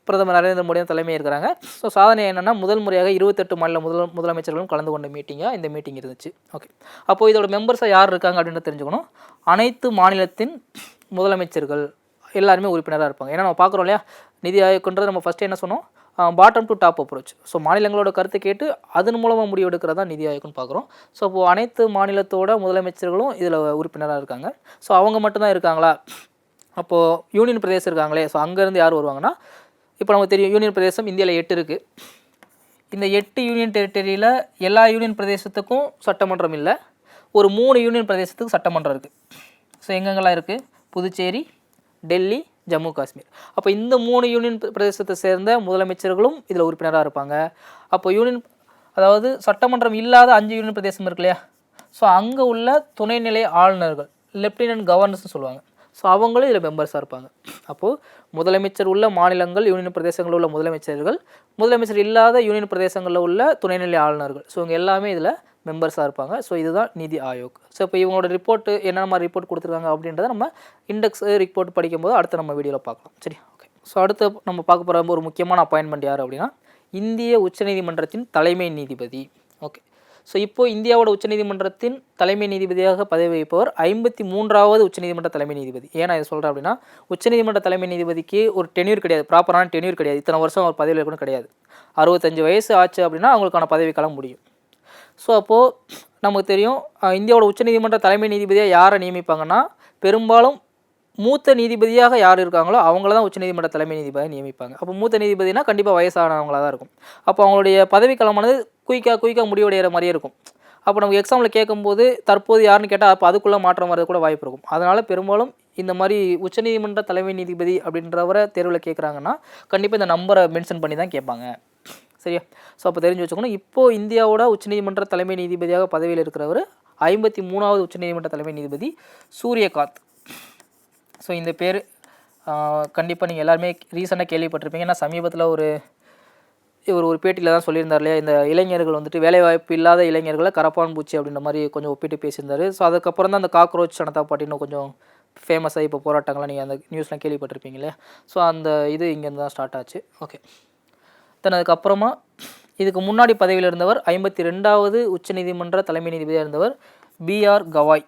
பிரதமர் நரேந்திர மோடி தலைமை இருக்கிறாங்க. ஸோ சாதனை என்னென்னா முதல் முறையாக 28 மாநில முதலமைச்சர்களும் கலந்து கொண்ட மீட்டிங்காக இந்த மீட்டிங் இருந்துச்சு. ஓகே, அப்போது இதோட மெம்பர்ஸாக யார் இருக்காங்க அப்படின்றத தெரிஞ்சுக்கணும். அனைத்து மாநிலத்தின் முதலமைச்சர்கள் எல்லாருமே உறுப்பினராக இருப்பாங்க. ஏன்னா நம்ம பார்க்குறோம் இல்லையா, நிதி ஆயோக்ன்றது நம்ம ஃபஸ்ட்டு என்ன சொன்னோம், bottom to top approach. So மாநிலங்களோட கருத்தை கேட்டு அதன் மூலமாக முடிவு எடுக்கிறது தான் நிதி ஆயோக்னு பார்க்குறோம். ஸோ அப்போது அனைத்து மாநிலத்தோட முதலமைச்சர்களும் இதில் உறுப்பினராக இருக்காங்க. ஸோ அவங்க மட்டும்தான் இருக்காங்களா? அப்போது யூனியன் பிரதேசம் இருக்காங்களே, ஸோ அங்கேருந்து யார் வருவாங்கன்னா, இப்போ நமக்கு தெரியும் யூனியன் பிரதேசம் இந்தியாவில் 8 இருக்குது. இந்த 8 யூனியன் டெரிட்டரியில் எல்லா யூனியன் பிரதேசத்துக்கும் சட்டமன்றம் இல்லை. ஒரு 3 யூனியன் பிரதேசத்துக்கு சட்டமன்றம் இருக்குது. ஸோ எங்கெங்கெல்லாம் இருக்குது? புதுச்சேரி, டெல்லி, ஜம்மு காஷ்மீர். அப்போ இந்த 3 யூனியன் பிரதேசத்தை சேர்ந்த முதலமைச்சர்களும் இதில் உறுப்பினராக இருப்பாங்க. அப்போ அதாவது சட்டமன்றம் இல்லாத 5 யூனியன் பிரதேசம் இருக்கு இல்லையா, ஸோ அங்கே உள்ள துணைநிலை ஆளுநர்கள், லெப்டினன்ட் கவர்னர்ஸ்னு சொல்லுவாங்க. ஸோ அவங்களும் இதில் மெம்பர்ஸாக இருப்பாங்க. அப்போது முதலமைச்சர் உள்ள மாநிலங்கள், யூனியன் பிரதேசங்களில் உள்ள முதலமைச்சர்கள், முதலமைச்சர் இல்லாத யூனியன் பிரதேசங்களில் உள்ள துணைநிலை ஆளுநர்கள், ஸோ இவங்க எல்லாமே இதில் மெம்பர்ஸாக இருப்பாங்க. ஸோ இதுதான் நிதி ஆயோக். ஸோ இப்போ இவங்களோட ரிப்போர்ட்டு என்னென்ன மாதிரி ரிப்போர்ட் கொடுத்துருக்காங்க அப்படின்றத நம்ம இண்டெக்ஸ் ரிப்போர்ட் படிக்கும்போது அடுத்து நம்ம வீடியோவில் பார்க்கலாம். சரி, ஓகே. ஸோ அடுத்து நம்ம பார்க்க போகிற ஒரு முக்கியமான அப்பாயின்மெண்ட் யார் அப்படின்னா இந்திய உச்சநீதிமன்றத்தின் தலைமை நீதிபதி. ஓகே, ஸோ இப்போது இந்தியாவோட உச்சநீதிமன்றத்தின் தலைமை நீதிபதியாக பதவி வகிப்பவர் 53வது உச்சநீதிமன்ற தலைமை நீதிபதி. ஏன் நான் இதை சொல்கிறேன் அப்படின்னா, உச்சநீதிமன்ற தலைமை நீதிபதிக்கு ஒரு டென்யூர் கிடையாது, ப்ராப்பரான டென்யூர் கிடையாது. இத்தனை வருஷம் அவர் பதவியில் இருக்கணும் கிடையாது. 65 வயசு ஆச்சு அப்படின்னா அவங்களுக்கான பதவிக்காலம் முடியும். ஸோ அப்போது நமக்கு தெரியும் இந்தியாவோட உச்சநீதிமன்ற தலைமை நீதிபதியாக யாரை நியமிப்பாங்கன்னா, பெரும்பாலும் மூத்த நீதிபதியாக யார் இருக்காங்களோ அவங்கள தான் உச்சநீதிமன்ற தலைமை நீதிபதியாக நியமிப்பாங்க. அப்போ மூத்த நீதிபதினா கண்டிப்பாக வயசானவங்களாக தான் இருக்கும். அப்போ அவங்களுடைய பதவிக்காலமானது குயிக்காக முடிவடைகிற மாதிரியே இருக்கும். அப்போ நமக்கு எக்ஸாமில் கேட்கும்போது தற்போது யாருன்னு கேட்டால் அப்போ அதுக்குள்ளே மாற்றம் வர்றது கூட வாய்ப்பு இருக்கும். அதனால் பெரும்பாலும் இந்த மாதிரி உச்சநீதிமன்ற தலைமை நீதிபதி அப்படின்றவரை தேர்வில் கேட்குறாங்கன்னா கண்டிப்பாக இந்த நம்பரை மென்ஷன் பண்ணி தான் கேட்பாங்க. சரியா? ஸோ அப்போ தெரிஞ்சு வச்சுக்கணும். இப்போது இந்தியாவோட உச்சநீதிமன்ற தலைமை நீதிபதியாக பதவியில் இருக்கிறவர் 53வது உச்சநீதிமன்ற தலைமை நீதிபதி சூரியகாந்த். ஸோ இந்த பேர் கண்டிப்பாக நீங்கள் எல்லாருமே ரீசெண்டாக கேள்விப்பட்டிருப்பீங்க. ஏன்னா சமீபத்தில் ஒரு பேட்டியில் தான் சொல்லியிருந்தார் இல்லையா, இந்த இளைஞர்கள் வந்துட்டு வேலைவாய்ப்பு இல்லாத இளைஞர்களை கரப்பான் பூச்சி அப்படின்ற மாதிரி கொஞ்சம் ஒப்பிட்டு பேசியிருந்தார். ஸோ அதுக்கப்புறம் தான் அந்த காக்ரோச் ஜனதா பார்ட்டின்னு கொஞ்சம் ஃபேமஸாக இப்போ போராட்டங்கள்லாம் நீங்கள் அந்த நியூஸ்லாம் கேள்விப்பட்டிருப்பீங்க இல்லையா. ஸோ அந்த இது இங்கேருந்து தான் ஸ்டார்ட் ஆச்சு. ஓகே, தென் அதுக்கப்புறமா இதுக்கு முன்னாடி பதவியில் இருந்தவர் 52வது உச்சநீதிமன்ற தலைமை நீதிபதியாக இருந்தவர் பிஆர் கவாய்.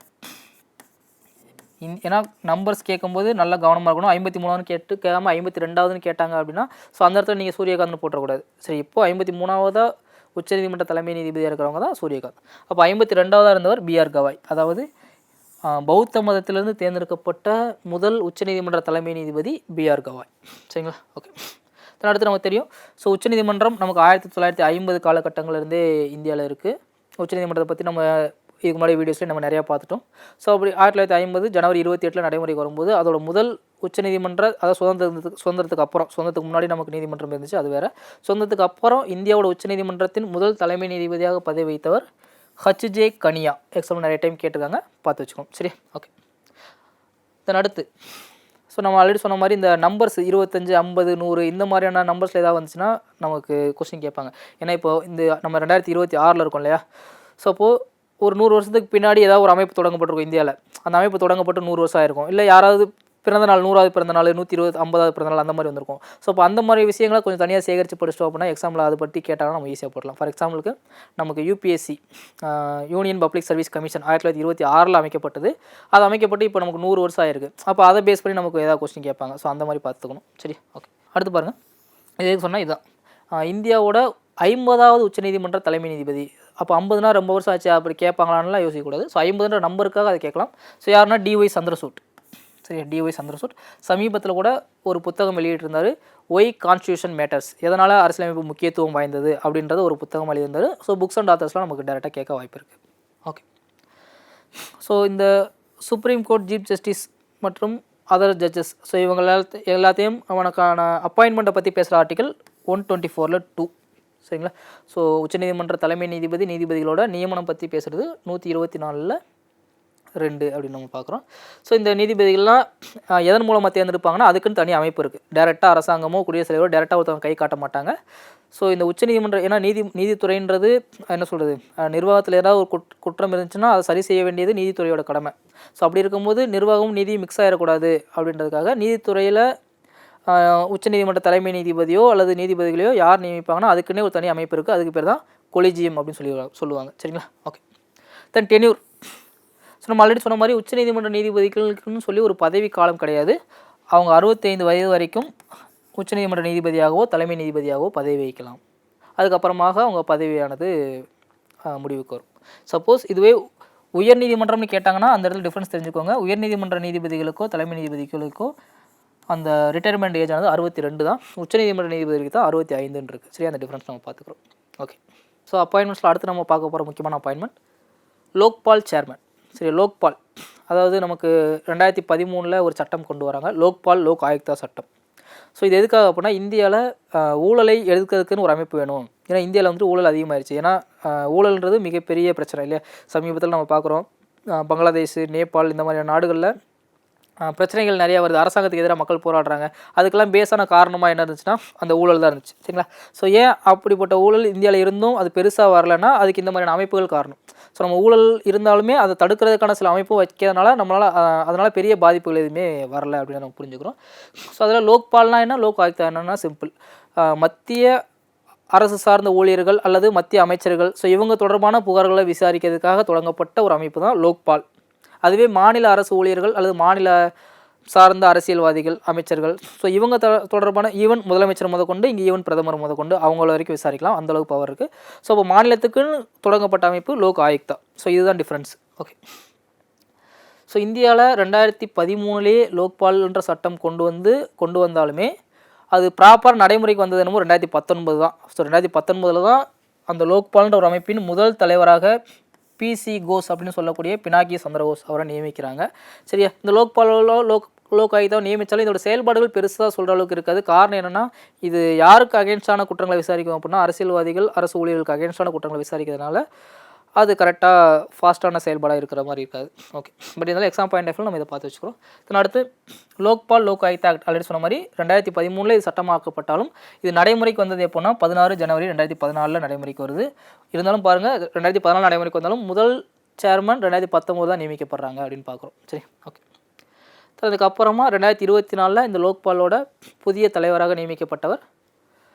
ஏன்னா நம்பர்ஸ் கேட்கும்போது நல்லா கவனமாக இருக்கணும். 53வது கேட்காம 52வதுன்னு கேட்டாங்க அப்படின்னா ஸோ அந்த இடத்துல நீங்கள் சூரியகாந்த்னு போட்டக்கூடாது. சரி, இப்போது 53வது உச்சநீதிமன்ற தலைமை நீதிபதியாக இருக்கிறவங்க தான் சூரியகாந்த். அப்போ 52வதாக இருந்தவர் பிஆர் கவாய். அதாவது பௌத்த மதத்திலிருந்து தேர்ந்தெடுக்கப்பட்ட முதல் உச்சநீதிமன்ற தலைமை நீதிபதி பிஆர் கவாய். சரிங்களா? ஓகே, அடுத்து நமக்கு தெரியும். ஸோ உச்சநீதிமன்றம் நமக்கு 1950 காலகட்டங்கள்லேருந்தே இந்தியாவில் இருக்குது. உச்சநீதிமன்றத்தை பற்றி நம்ம இதுக்கு முன்னாடி வீடியோஸில் நம்ம நிறையா பார்த்துட்டோம். ஸோ அப்படி 1950 ஜனவரி 28 நடைமுறைக்கு வரும்போது அதோட முதல் உச்சநீதிமன்ற, அதாவது சுதந்திரத்துக்கு அப்புறம், சுதந்திரத்துக்கு முன்னாடி நமக்கு நீதிமன்றம் இருந்துச்சு, அது வேறு. சுதந்திரத்துக்கு அப்புறம் இந்தியாவோட உச்சநீதிமன்றத்தின் முதல் தலைமை நீதிபதியாக பதவி வைத்தவர் ஹச்ஜே கனியா. எக்ஸாம்பிள் நிறைய டைம் கேட்டிருக்காங்க, பார்த்து வச்சுக்கோங்க. சரி, ஓகே. தென் அடுத்து ஸோ நம்ம ஆல்ரெடி சொன்ன மாதிரி இந்த நம்பர்ஸ் 25, 50, 100 இந்த மாதிரியான நம்பர்ஸில் ஏதாவது வந்துச்சுன்னா நமக்கு கொஸ்டின் கேட்பாங்க. ஏன்னா இப்போது இந்த நம்ம 2026 இருக்கோம் இல்லையா. ஸோ அப்போது ஒரு 100 வருஷத்துக்கு பின்னாடி ஏதாவது ஒரு அமைப்பு தொடங்கப்பட்டிருக்கும் இந்தியாவில். அந்த அமைப்பு தொடங்கப்பட்டு 100 வருஷம் ஆயிருக்கும். இல்லை யாராவது பிறந்தநாள் 100வது பிறந்தநாள், 120, 50வது பிறந்தநாள் அந்த மாதிரி வந்திருக்கும். ஸோ அப்போ அந்த மாதிரி விஷயங்களை கொஞ்சம் தனியாக சேகரித்து படிச்சிட்டோம் அப்படின்னா எக்ஸாம்பிள் அதை பற்றி கேட்டாலும் நம்ம ஈஸியாக போடலாம். ஃபார் எக்ஸாம்பிளுக்கு நமக்கு UPSC union public service commission 1926 அமைக்கப்பட்டது. அது அமைக்கப்பட்டு இப்போ நமக்கு 100 வருஷம் ஆயிருக்கு. அப்போ அதை பேஸ் பண்ணி நமக்கு ஏதாவது கொஸ்டின் கேட்பாங்க. ஸோ அந்த மாதிரி பார்த்துக்கணும். சரி, ஓகே. அடுத்து பாருங்கள், இதுக்கு சொன்னால் இதுதான் இந்தியாவோட 50வது உச்சநீதிமன்ற தலைமை நீதிபதி. அப்போ 50னா ரொம்ப வருஷம் ஆச்சு அப்படி கேட்பாங்களான்லாம் யோசிக்கக்கூடாது. ஸோ 50ன்ற நம்பருக்காக அதை கேட்கலாம். ஸோ யாருன்னா டிஒய் சந்திரசூட். சரி, டிஒய் சந்திரசூட் சமீபத்தில் கூட ஒரு புத்தகம் வெளியிட்டிருந்தார், ஒய் கான்ஸ்டியூஷன் மேட்டர்ஸ், எதனால் அரசியலமைப்பு முக்கியத்துவம் வாய்ந்தது அப்படின்றது ஒரு புத்தகம் எழுதியிருந்தார். ஸோ புக்ஸ் அண்ட் ஆத்தர்ஸ்லாம் நமக்கு டேரெக்டாக கேட்க வாய்ப்பு இருக்குது. ஓகே, ஸோ இந்த சுப்ரீம் கோர்ட் சீஃப் ஜஸ்டிஸ் மற்றும் அதர் ஜட்ஜஸ், ஸோ இவங்க எல்லாத்தையும் அவனுக்கான அப்பாயின்மெண்ட்டை பற்றி பேசுகிற ஆர்டிக்கல் 124ல் 2 சரிங்களா. ஸோ உச்சநீதிமன்ற தலைமை நீதிபதிகளோட நியமனம் பற்றி பேசுகிறது 124ல் 2 அப்படின்னு நம்ம பார்க்குறோம். ஸோ இந்த நீதிபதிகள்லாம் எதன் மூலமாக தேர்ந்தெடுப்பாங்கன்னா அதுக்குன்னு தனி அமைப்பு இருக்குது. டேரெக்டாக அரசாங்கமோ குடியரசுத் தலைவரோ டேரெக்டாக ஒருத்தவங்க கை காட்ட மாட்டாங்க. ஸோ இந்த உச்சநீதிமன்றம் ஏன்னா நீதித்துறைன்றது என்ன சொல்கிறது, நிர்வாகத்தில் ஏதாவது ஒரு குற்றம் இருந்துச்சுன்னா அதை சரி செய்ய வேண்டியது நீதித்துறையோட கடமை. ஸோ அப்படி இருக்கும்போது நிர்வாகமும் நீதியும் மிக்ஸ் ஆகிடக்கூடாது அப்படின்றதுக்காக நீதித்துறையில் உச்சநீதிமன்ற தலைமை நீதிபதியோ அல்லது நீதிபதிகளையோ யார் நியமிப்பாங்கன்னா அதுக்குன்னே ஒரு தனி அமைப்பு இருக்குது. அதுக்கு பேர் தான் கொலிஜியம் அப்படின்னு சொல்லுவாங்க. சரிங்களா. ஓகே. தென் டென்யூர். ஸோ நம்ம ஆல்ரெடி சொன்ன மாதிரி உச்சநீதிமன்ற நீதிபதிகளுக்குன்னு சொல்லி ஒரு பதவி காலம் கிடையாது. அவங்க 65 வயது வரைக்கும் உச்சநீதிமன்ற நீதிபதியாகவோ தலைமை நீதிபதியாகவோ பதவி வகிக்கலாம். அதுக்கப்புறமாக அவங்க பதவியானது முடிவுக்கு வரும். சப்போஸ் இதுவே உயர்நீதிமன்றம்னு கேட்டாங்கன்னா அந்த இடத்துல டிஃப்ரென்ஸ் தெரிஞ்சுக்கோங்க. உயர்நீதிமன்ற நீதிபதிகளுக்கோ தலைமை நீதிபதிகளுக்கோ அந்த ரிட்டையர்மெண்ட் ஏஜ் ஆனது 62 தான். உச்சநீதிமன்ற நீதிபதிகளுக்கு தான் 65 இருக்குது. சரி, அந்த டிஃப்ரென்ஸ் நம்ம பார்த்துக்குறோம். ஓகே. ஸோ அப்பாயின்மெண்ட்ஸில் அடுத்து நம்ம பார்க்க போகிற முக்கியமான அப்பாயின்மெண்ட் லோக்பால் சேர்மன். சரி, லோக்பால் அதாவது நமக்கு 2013 ஒரு சட்டம் கொண்டு வராங்க, லோக் ஆயுக்தா சட்டம். ஸோ இது எதுக்காக அப்படின்னா இந்தியாவில் ஊழலை எதிர்க்கிறதுக்குன்னு ஒரு அமைப்பு வேணும். ஏன்னா இந்தியாவில் வந்துட்டு ஊழல் அதிகமாகிடுச்சு. ஏன்னா ஊழல்ன்றது மிகப்பெரிய பிரச்சனை இல்லையா. சமீபத்தில் நம்ம பார்க்குறோம் பங்களாதேஷ், நேபாள் இந்த மாதிரியான நாடுகளில் பிரச்சனைகள் நிறையா வருது. அரசாங்கத்துக்கு எதிராக மக்கள் போராடுறாங்க. அதுக்கெல்லாம் பேஸான காரணமாக என்ன இருந்துச்சுன்னா அந்த ஊழல் தான் இருந்துச்சு. சரிங்களா. ஸோ ஏன் அப்படிப்பட்ட ஊழல் இந்தியாவில் இருந்தும் அது பெருசாக வரலைன்னா அதுக்கு இந்த மாதிரியான அமைப்புகள் காரணம். ஸோ நம்ம ஊழல் இருந்தாலுமே அதை தடுக்கிறதுக்கான சில அமைப்பும் வைக்கிறதுனால அதனால் பெரிய பாதிப்புகள் எதுவுமே வரலை அப்படின்னு நம்ம புரிஞ்சுக்கிறோம். ஸோ அதில் லோக்பால்னால் என்ன, லோக் ஆயுக்தா என்னன்னா சிம்பிள், மத்திய அரசு சார்ந்த ஊழியர்கள் அல்லது மத்திய அமைச்சர்கள் ஸோ இவங்க தொடர்பான புகார்களை விசாரிக்கிறதுக்காக தொடங்கப்பட்ட ஒரு அமைப்பு தான் லோக்பால். அதுவே மாநில அரசு ஊழியர்கள் அல்லது மாநில சார்ந்த அரசியல்வாதிகள், அமைச்சர்கள் ஸோ இவங்க தொடர்பான ஈவன் முதலமைச்சர் முதற்கொண்டு இங்கே ஈவன் பிரதமர் முதற்கொண்டு அவங்கள வரைக்கும் விசாரிக்கலாம். அந்தளவுக்கு பவர் இருக்குது. ஸோ இப்போ மாநிலத்துக்குன்னு தொடங்கப்பட்ட அமைப்பு லோக் ஆயுக்தா. ஸோ இதுதான் டிஃப்ரென்ஸ். ஓகே. ஸோ இந்தியாவில் 2013 லோக்பால்ன்ற சட்டம் கொண்டு வந்தாலுமே அது ப்ராப்பர் நடைமுறைக்கு வந்தது என்னமோ 2019 தான். ஸோ 2019 தான் அந்த லோக்பால்ன்ற ஒரு அமைப்பின் முதல் தலைவராக PC கோஸ் அப்படின்னு சொல்லக்கூடிய பினாக்கி சந்திரகோஸ் அவரை நியமிக்கிறாங்க. சரியா. இந்த லோக் ஆயுக்தாவை நியமித்தாலும் இதோட செயல்பாடுகள் பெருசாக சொல்கிற அளவுக்கு இருக்காது. காரணம் என்னென்னா இது யாருக்கு அகேன்ஸ்டான குற்றங்களை விசாரிக்கும் அப்படின்னா அரசியல்வாதிகள், அரசு ஊழியர்களுக்கு அகேன்ஸ்டான குற்றங்களை விசாரிக்கிறதுனால அது கரெக்டாக ஃபாஸ்ட்டான செயல்பாடாக இருக்கிற மாதிரி இருக்காது. ஓகே. பட் இருந்தாலும் எக்ஸாம் பாயிண்ட் ஆஃப் வியூ நம்ம இதை பார்த்து வச்சுக்கிறோம். இதன் அடுத்து லோக் ஆயுக்தா ஆக்ட் ஆல்ரெடி சொன்ன மாதிரி 2013 இது சட்டமாக்கப்பட்டாலும் இது நடைமுறைக்கு வந்தது எப்போன்னா 16 ஜனவரி 2014 நடைமுறைக்கு வருது. இருந்தாலும் பாருங்கள் 2014 நடைமுறைக்கு வந்தாலும் முதல் சேர்மன் 2019 தான் நியமிக்கப்படுறாங்க அப்படின்னு பார்க்குறோம். சரி, ஓகே. அதுக்கப்புறமா 2024 இந்த லோக்பாலோட புதிய தலைவராக நியமிக்கப்பட்டவர்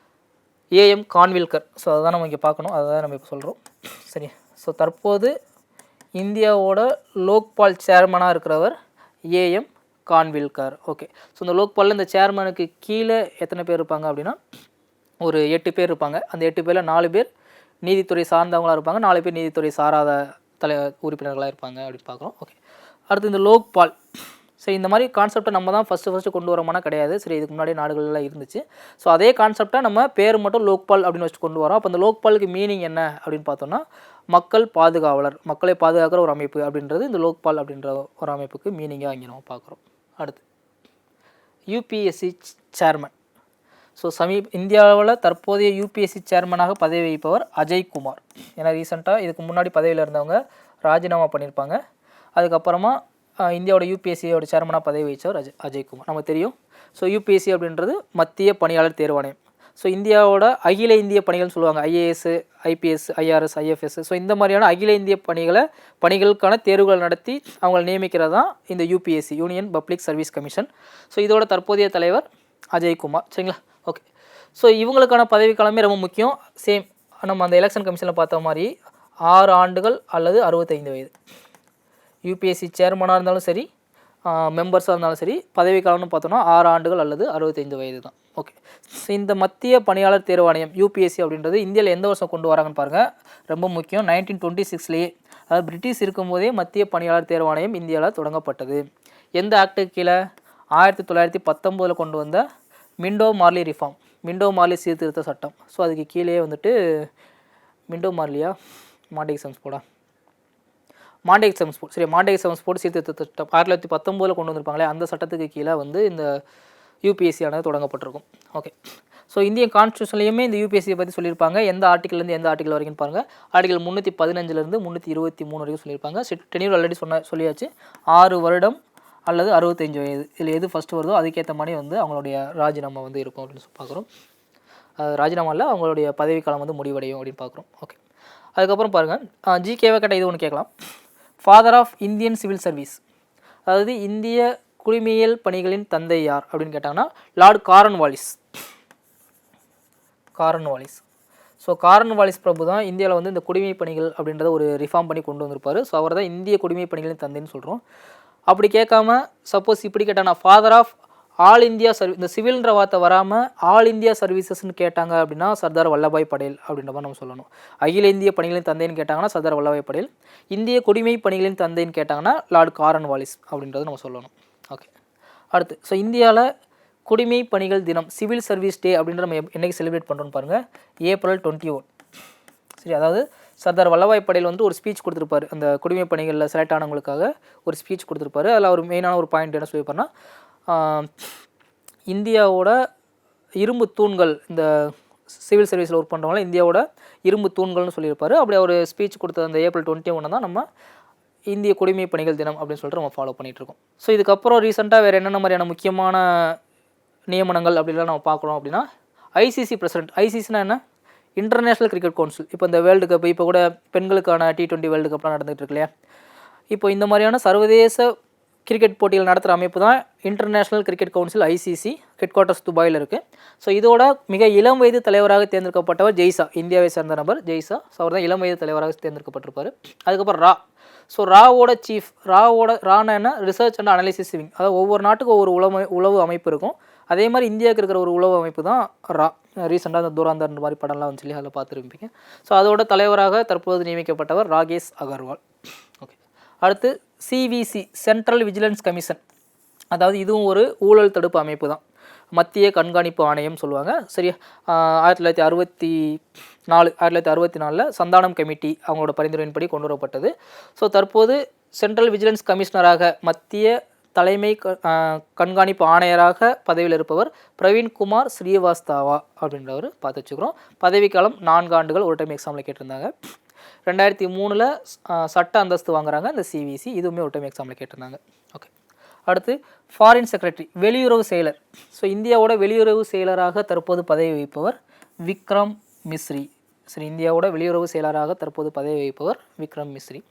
AM கான்வில்கர். ஸோ அதுதான் நம்ம இங்கே பார்க்கணும், அதுதான் நம்ம இப்போ சொல்கிறோம். சரி. ஸோ தற்போது இந்தியாவோட லோக்பால் சேர்மனாக இருக்கிறவர் AM கான்வில்கர். ஓகே. ஸோ இந்த லோக்பாலில் இந்த சேர்மனுக்கு கீழே எத்தனை பேர் இருப்பாங்க அப்படின்னா ஒரு 8 பேர் இருப்பாங்க. அந்த 8 பேரில் 4 பேர் நீதித்துறை சார்ந்தவங்களாக இருப்பாங்க, 4 பேர் நீதித்துறை சாராத உறுப்பினர்களாக இருப்பாங்க அப்படின்னு பார்க்குறோம். ஓகே. அடுத்து இந்த லோக்பால். சரி, இந்த மாதிரி கான்செப்டை நம்ம தான் ஃபஸ்ட்டு கொண்டு வரோம்னா கிடையாது. சரி, இதுக்கு முன்னாடி நாடுகள்லாம் இருந்துச்சு. ஸோ அதே கான்செப்டை நம்ம பேர் மட்டும் லோக்பால் அப்படின்னு வச்சு கொண்டு வரோம். அப்போ அந்த லோக்பாலுக்கு மீனிங் என்ன அப்படின்னு பார்த்தோம்னா மக்கள் பாதுகாவலர், மக்களை பாதுகாக்கிற ஒரு அமைப்பு அப்படின்றது இந்த லோக்பால் அப்படின்ற ஒரு அமைப்புக்கு மீனிங்காக இங்கே நம்ம பார்க்குறோம். அடுத்து UPSC சேர்மன். ஸோ இந்தியாவில் தற்போதைய UPSC சேர்மனாக பதவி வகிப்பவர் அஜய்குமார். ஏன்னா ரீசெண்டாக இதுக்கு முன்னாடி பதவியில் இருந்தவங்க ராஜினாமா பண்ணியிருப்பாங்க. அதுக்கப்புறமா இந்தியாவோட UPSCயோட சேர்மனாக பதவி வகித்தவர் அஜய்குமார் நமக்கு தெரியும். ஸோ UPSC அப்படின்றது மத்திய பணியாளர் தேர்வாணையம். ஸோ இந்தியாவோட அகில இந்திய பணிகள்னு சொல்லுவாங்க, IAS, IPS, IRS, IFS. So இந்த மாதிரியான அகில இந்திய பணிகளுக்கான தேர்வுகள் நடத்தி அவங்களை நியமிக்கிறது தான் இந்த UPSC, union public service commission. So இதோட தற்போதைய தலைவர் அஜய்குமார். சரிங்களா. ஓகே. ஸோ இவங்களுக்கான பதவிக்காலமே ரொம்ப முக்கியம். சேம் நம்ம அந்த எலெக்ஷன் கமிஷனில் பார்த்த மாதிரி 6 ஆண்டுகள் அல்லது 65 வயது. UPSC சேர்மனாக இருந்தாலும் சரி, மெம்பர்ஸாக இருந்தாலும் சரி, பதவிக்காலம்னு பார்த்தோன்னா 6 ஆண்டுகள் அல்லது 65 வயது தான். ஓகே. ஸோ இந்த மத்திய பணியாளர் தேர்வாணையம் UPSC அப்படின்றது இந்தியாவில் எந்த வருஷம் கொண்டு வராங்கன்னு பாருங்கள், ரொம்ப முக்கியம். 1926லேயே, அதாவது பிரிட்டிஷ் இருக்கும்போதே மத்திய பணியாளர் தேர்வாணையம் இந்தியாவில் தொடங்கப்பட்டது. எந்த ஆக்டுக்கு கீழே? 1919 கொண்டு வந்த Minto Marley reform, Minto Marley சீர்திருத்த சட்டம். ஸோ அதுக்கு கீழே வந்துட்டு மிண்டோ மார்லியா மாண்டேக் செம்ஸ்போர்ட் சரி, மாண்டேக் செம்ஸ்போர்ட் சீர்திருத்த சட்டம் 1919 கொண்டு வந்திருப்பாங்களே அந்த சட்டத்துக்கு கீழே வந்து இந்த UPSC ஆனது தொடங்கப்பட்டிருக்கும். ஓகே. ஸோ இந்தியன் கான்ஸ்டியூஷன்லையுமே இந்த யூபிஎஸ்சியை பற்றி சொல்லியிருப்பாங்க. எந்த ஆர்டிக்கல்லேருந்து எந்த ஆர்டிக்கல் வரைக்கும் பாருங்கள். ஆர்டிகல் 315 323 வரைக்கும் சொல்லியிருப்பாங்க. டென்யூர் ஆல்ரெடி சொல்லியாச்சு. 6 வருடம் அல்லது 65 வயது. இதில் எது ஃபஸ்ட்டு வருதோ அதுக்கேற்ற மாதிரி வந்து அவங்களுடைய ராஜினாமா வந்து இருக்கும் அப்படின்னு பார்க்குறோம். ராஜினாமா இல்லை, அவங்களுடைய பதவிக்காலம் வந்து முடிவடையும் அப்படின்னு பார்க்குறோம். ஓகே, அதுக்கப்புறம் பாருங்கள், ஜிகேவை கேட்டால் இது ஒன்று கேட்கலாம். Father of Indian civil service, அதாவது இந்திய குடிமையியல் பணிகளின் தந்தை யார் அப்படின்னு கேட்டாங்கன்னா லார்ட் கார்ன்வாலிஸ். ஸோ கார்ன்வாலிஸ் பிரபு தான் இந்தியாவில் வந்து இந்த குடிமை பணிகள் அப்படின்றத ஒரு ரிஃபார்ம் பண்ணி கொண்டு வந்திருப்பார். ஸோ அவர் தான் இந்திய குடிமை பணிகளின் தந்தைன்னு சொல்கிறோம். அப்படி கேட்காம சப்போஸ் இப்படி கேட்டாங்கன்னா ஃபாதர் ஆஃப் ஆல் இந்தியா இந்த சிவில்ன்ற வார்த்தை வராமல் ஆல் இந்தியா சர்வீசஸ்ன்னு கேட்டாங்க அப்படின்னா சர்தார் வல்லபாய் படேல் அப்படின்ற மாதிரி நம்ம சொல்லணும். அகில இந்திய பணிகளின் தந்தைன்னு கேட்டாங்கன்னா சர்தார் வல்லபாய் படேல். இந்திய குடிமை பணிகளின் தந்தைன்னு கேட்டாங்கன்னா லார்ட் கார்ன்வாலிஸ் அப்படின்றது நம்ம சொல்லணும். ஓகே, அடுத்து ஸோ இந்தியாவில் குடிமை பணிகள் தினம் சிவில் சர்வீஸ் டே அப்படின்ற நம்ம என்றைக்கு செலிப்ரேட் பண்ணுறோன்னு பாருங்கள், ஏப்ரல் 21. சரி, அதாவது சர்தார் வல்லபாய் படேல் வந்து ஒரு ஸ்பீச் கொடுத்துருப்பாரு. அந்த குடிமை பணிகளில் செலக்ட் ஆனவங்களுக்காக ஒரு ஸ்பீச் கொடுத்துருப்பாரு. அதில் ஒரு மெயினான ஒரு பாயிண்ட் என்ன சொல்லியிருப்பாருன்னா, இந்தியாவோட இரும்பு தூண்கள், இந்த சிவில் சர்வீஸில் ஒர்க் பண்ணுறவங்களாம் இந்தியாவோட இரும்பு தூண்கள்னு சொல்லியிருப்பார். அப்படி ஒரு ஸ்பீச் கொடுத்த அந்த ஏப்ரல் 21 தான் நம்ம இந்திய குடிமை பணிகள் தினம் அப்படின்னு சொல்லிட்டு நம்ம ஃபாலோ பண்ணிகிட்ருக்கோம். ஸோ இதுக்கப்புறம் ரீசெண்டாக வேறு என்னென்ன மாதிரியான முக்கியமான நியமனங்கள் அப்படிலாம் நம்ம பார்க்குறோம் அப்படின்னா, ஐசிசி பிரசிடென்ட். ஐசிசினா என்ன? International cricket council. இப்போ இந்த வேர்ல்டு கப், இப்போ கூட பெண்களுக்கான T20 வேர்ல்டு கப்லாம் நடந்துகிட்டு இருக்கு இல்லையா? இப்போ இந்த மாதிரியான சர்வதேச கிரிக்கெட் போட்டிகள் நடத்துகிற அமைப்பு தான் international cricket council, ICC. Head quarters துபாயில் இருக்குது. ஸோ இதோட மிக இளம் வயது தலைவராக தேர்ந்தெடுக்கப்பட்டவர் ஜெய்ஷா, இந்தியாவை சேர்ந்த நபர் ஜெய்ஷா. ஸோ அவர் தான் இளம் வயது தலைவராக தேர்ந்தெடுக்கப்பட்டிருப்பார். அதுக்கப்புறம் ஸோ ராவோட சீஃப், ரானா என்ன? Research and analysis wing. அதாவது ஒவ்வொரு நாட்டுக்கும் ஒவ்வொரு உளவு அமைப்பு இருக்கும். அதே மாதிரி இந்தியாவுக்கு இருக்கிற ஒரு உளவு அமைப்பு தான் ரா. ரீசெண்டாக அந்த துராந்தர் மாதிரி படம்லாம் வந்து சொல்லி அதில் பார்த்துருப்பீங்க. ஸோ அதோட தலைவராக தற்போது நியமிக்கப்பட்டவர் ராகேஷ் அகர்வால். ஓகே, அடுத்து சிவிசி, சென்ட்ரல் விஜிலன்ஸ் கமிஷன். அதாவது இதுவும் ஒரு ஊழல் தடுப்பு அமைப்பு தான். மத்திய கண்காணிப்பு ஆணையம் சொல்லுவாங்க. சரி, 1964 சந்தானம் கமிட்டி அவங்களோட பரிந்துரையின்படி கொண்டு வரப்பட்டது. ஸோ தற்போது சென்ட்ரல் விஜிலன்ஸ் கமிஷனராக, மத்திய தலைமை கண்காணிப்பு ஆணையராக பதவியில் இருப்பவர் பிரவீன்குமார் ஸ்ரீவாஸ்தவா அப்படின்றவர் பார்த்து வச்சுக்கிறோம். பதவிக்காலம் 4 ஆண்டுகள். ஒரு டைம் எக்ஸாமில் கேட்டிருந்தாங்க. 2003 சட்ட அந்தஸ்து வாங்குறாங்க இந்த சிவிசி. இதுவுமே ஒரு டைம் எக்ஸாமில் கேட்டிருந்தாங்க. ஓகே, அடுத்து ஃபாரின் செக்ரட்டரி, வெளியுறவு செயலர். ஸோ இந்தியாவோட வெளியுறவு செயலராக தற்போது பதவி வகிப்பவர் விக்ரம் மிஸ்ரி. சரி, இந்தியாவோட வெளியுறவு செயலராக தற்போது பதவி வகிப்பவர் விக்ரம் மிஸ்ரி.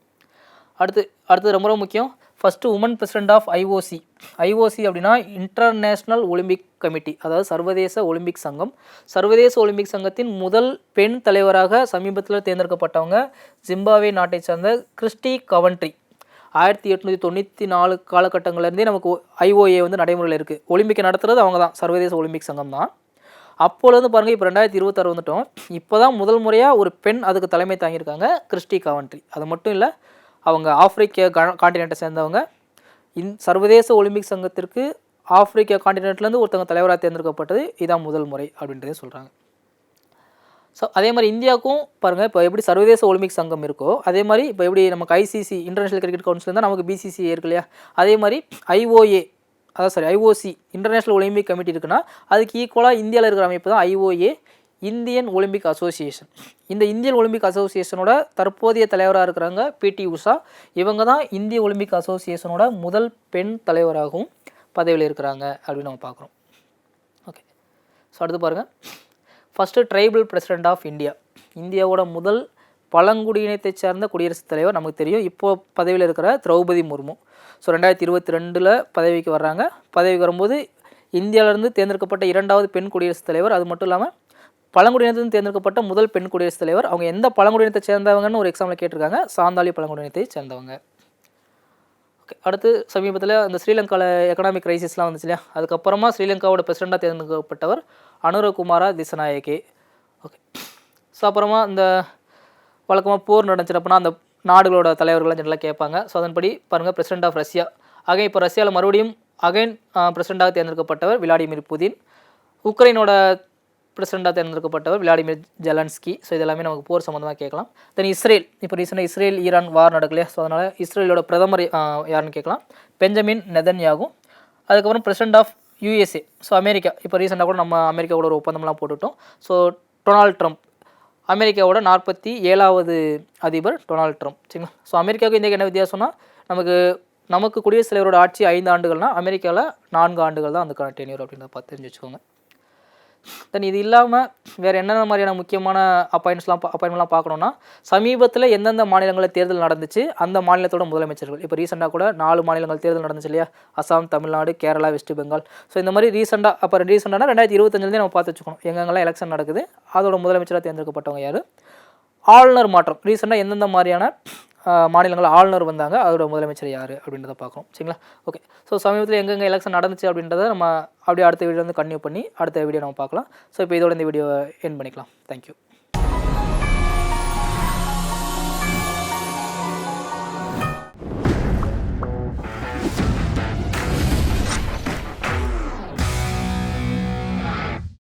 அடுத்து ரொம்ப முக்கியம், first woman president of IOC. IOC அப்படின்னா இன்டர்நேஷ்னல் ஒலிம்பிக் கமிட்டி, அதாவது சர்வதேச ஒலிம்பிக் சங்கம். சர்வதேச ஒலிம்பிக் சங்கத்தின் முதல் பெண் தலைவராக சமீபத்தில் தேர்ந்தெடுக்கப்பட்டவங்க ஜிம்பாவே நாட்டை சேர்ந்த கிறிஸ்டி கவன்ட்ரி. 1894 காலகட்டங்கள்லேருந்தே நமக்கு ஐஓஏ வந்து நடைமுறையில் இருக்குது. ஒலிம்பிக்கை நடத்துகிறது அவங்க தான், சர்வதேச ஒலிம்பிக் சங்கம் தான். அப்போலேருந்து பாருங்கள், இப்போ 2026 வந்துட்டோம். இப்போ தான் முதல் முறையாக ஒரு பெண் அதுக்கு தலைமை தாங்கியிருக்காங்க, கிறிஸ்டி கவன்ட்ரி. அது மட்டும் இல்லை, அவங்க ஆப்பிரிக்க காண்டினெண்ட்டை சேர்ந்தவங்க. சர்வதேச ஒலிம்பிக் சங்கத்திற்கு ஆப்பிரிக்க காண்டினெண்ட்லேருந்து ஒருத்தவங்க தலைவராக தேர்ந்தெடுக்கப்பட்டது இதான் முதல் முறை அப்படின்றதே சொல்கிறாங்க. ஸோ அதே மாதிரி இந்தியாவுக்கும் பாருங்கள், இப்போ எப்படி சர்வதேச ஒலிம்பிக் சங்கம் இருக்கோ அதே மாதிரி இப்போ எப்படி நமக்கு ஐசிசி, இன்டர்நேஷ்னல் கிரிக்கெட் கவுன்சில் தான், நமக்கு பிசிசிஐ இருக்கு இல்லையா? அதே மாதிரி ஐஓசி இன்டர்நேஷ்னல் ஒலிம்பிக் கமிட்டி இருக்குன்னா அதுக்கு ஈக்குவலாக இந்தியாவில் இருக்கிற அமைப்பு தான் ஐஓஏ, இந்தியன் ஒலிம்பிக் அசோசியேஷன். இந்த இந்தியன் ஒலிம்பிக் அசோசியேஷனோட தற்போதைய தலைவராக இருக்கிறாங்க பிடி உஷா. இவங்க தான் இந்திய ஒலிம்பிக் அசோசியேஷனோட முதல் பெண் தலைவராகவும் பதவியில் இருக்கிறாங்க அப்படின்னு நம்ம பார்க்குறோம். ஓகே, ஸோ அடுத்து பாருங்கள், first tribal president of India. இந்தியாவோட முதல் பழங்குடியினத்தை சேர்ந்த குடியரசுத் தலைவர் நமக்கு தெரியும். இப்போது பதவியில் இருக்கிற திரௌபதி முர்மு. ஸோ 2022 பதவிக்கு வர்றாங்க. பதவிக்கு வரும்போது இந்தியாவிலேருந்து தேர்ந்தெடுக்கப்பட்ட 2வது பெண் குடியரசுத் தலைவர். அது மட்டும் இல்லாமல் பழங்குடியினத்திலிருந்து தேர்ந்தெடுக்கப்பட்ட முதல் பெண் குடியரசுத் தலைவர். அவங்க எந்த பழங்குடியினத்தை சேர்ந்தவங்கன்னு ஒரு எக்ஸாமில் கேட்டிருக்காங்க, சாந்தாலி பழங்குடியினத்தை சேர்ந்தவங்க. ஓகே, அடுத்து சமீபத்தில் இந்த ஸ்ரீலங்காவில் எக்கனாமிக் கிரைசிஸ்லாம் வந்துச்சு இல்லையா? அதுக்கப்புறமா ஸ்ரீலங்காவோட பிரசிடெண்ட்டாக தேர்ந்தெடுக்கப்பட்டவர் அனுரகுமார திசநாயகே. ஓகே, ஸோ அப்புறமா இந்த வழக்கமாக போர் நடந்துச்சிட்டப்பனா அந்த நாடுகளோட தலைவர்கள்லாம் ஜெனரலாக கேட்பாங்க. ஸோ அதன்படி பாருங்கள், பிரசிடென்ட் ஆஃப் ரஷ்யா. இப்போ ரஷ்யாவில் மறுபடியும் பிரசிடெண்ட்டாக தேர்ந்தெடுக்கப்பட்டவர் விளாடிமிர் புதின். உக்ரைனோட பிரசிடெண்ட்டாக தேர்ந்தெடுக்கப்பட்டவர் விளாடிமிர் ஜெலன்ஸ்கி. ஸோ இதெல்லாமே நமக்கு போர் சம்மந்தமாக கேட்கலாம். தென் இஸ்ரேல், இப்போ ரீசெண்டாக இஸ்ரேல் ஈரான் வார் நடக்கலையா? ஸோ அதனால் இஸ்ரேலோட பிரதமர் யாருன்னு கேட்கலாம், பெஞ்சமின் நெதன்யாகு. அதுக்கப்புறம் president of USA. So America. இப்போ ரீசெண்டாக கூட நம்ம அமெரிக்காவோட ஒரு ஒப்பந்தம்லாம் போட்டுட்டோம். ஸோ டொனால்ட் ட்ரம்ப் அமெரிக்காவோட 47வது அதிபர் டொனால்ட் ட்ரம்ப். சரிங்களா? ஸோ அமெரிக்காவுக்கு இந்தியாவுக்கு என்ன வித்தியாசம்னா, நமக்கு குடியரசுத் தலைவரோட ஆட்சி 5 ஆண்டுகள்னா, அமெரிக்காவில் 4 ஆண்டுகள் தான் அதுக்கான டென்யூர் அப்படின்றத பார்த்து தெரிஞ்சு வச்சுக்கோங்க. தென் இது இல்லாமல் வேறு என்னென்ன மாதிரியான முக்கியமான அப்பாயின்மெண்ட்லாம் பார்க்கணுன்னா, சமீபத்தில் எந்தெந்த மாநிலங்களில் தேர்தல் நடந்துச்சு, அந்த மாநிலத்தோட முதலமைச்சர்கள். இப்போ ரீசெண்டாக கூட 4 மாநிலங்கள் தேர்தல் நடந்துச்சு இல்லையா? அசாம், தமிழ்நாடு, கேரளா, வெஸ்ட் பெங்கால். ஸோ இந்த மாதிரி ரீசெண்டானா 2025 நம்ம பார்த்து வச்சுக்கணும். எங்கெங்கெல்லாம் எலெக்ஷன் நடக்குது, அதோட முதலமைச்சராக தேர்ந்தெடுக்கப்பட்டவங்க யார், ஆளுநர் மாற்றம் ரீசெண்டாக எந்தெந்த மாதிரியான மாநிலங்கள் ஆளுநர் வந்தாங்க, அதோட முதலமைச்சர் யார் அப்படின்றத பார்க்கணும். சரிங்களா? ஓகே. ஸோ சமீபத்தில் எங்கெங்கே எலெக்ஷன் நடந்துச்சு அப்படின்றத நம்ம அப்படியே அடுத்த வீடியோ வந்து கன்டினியூ பண்ணி அடுத்த வீடியோ நம்ம பார்க்கலாம். ஸோ இப்போ இதோட இந்த வீடியோவை எண்ட் பண்ணிக்கலாம். தேங்க்யூ.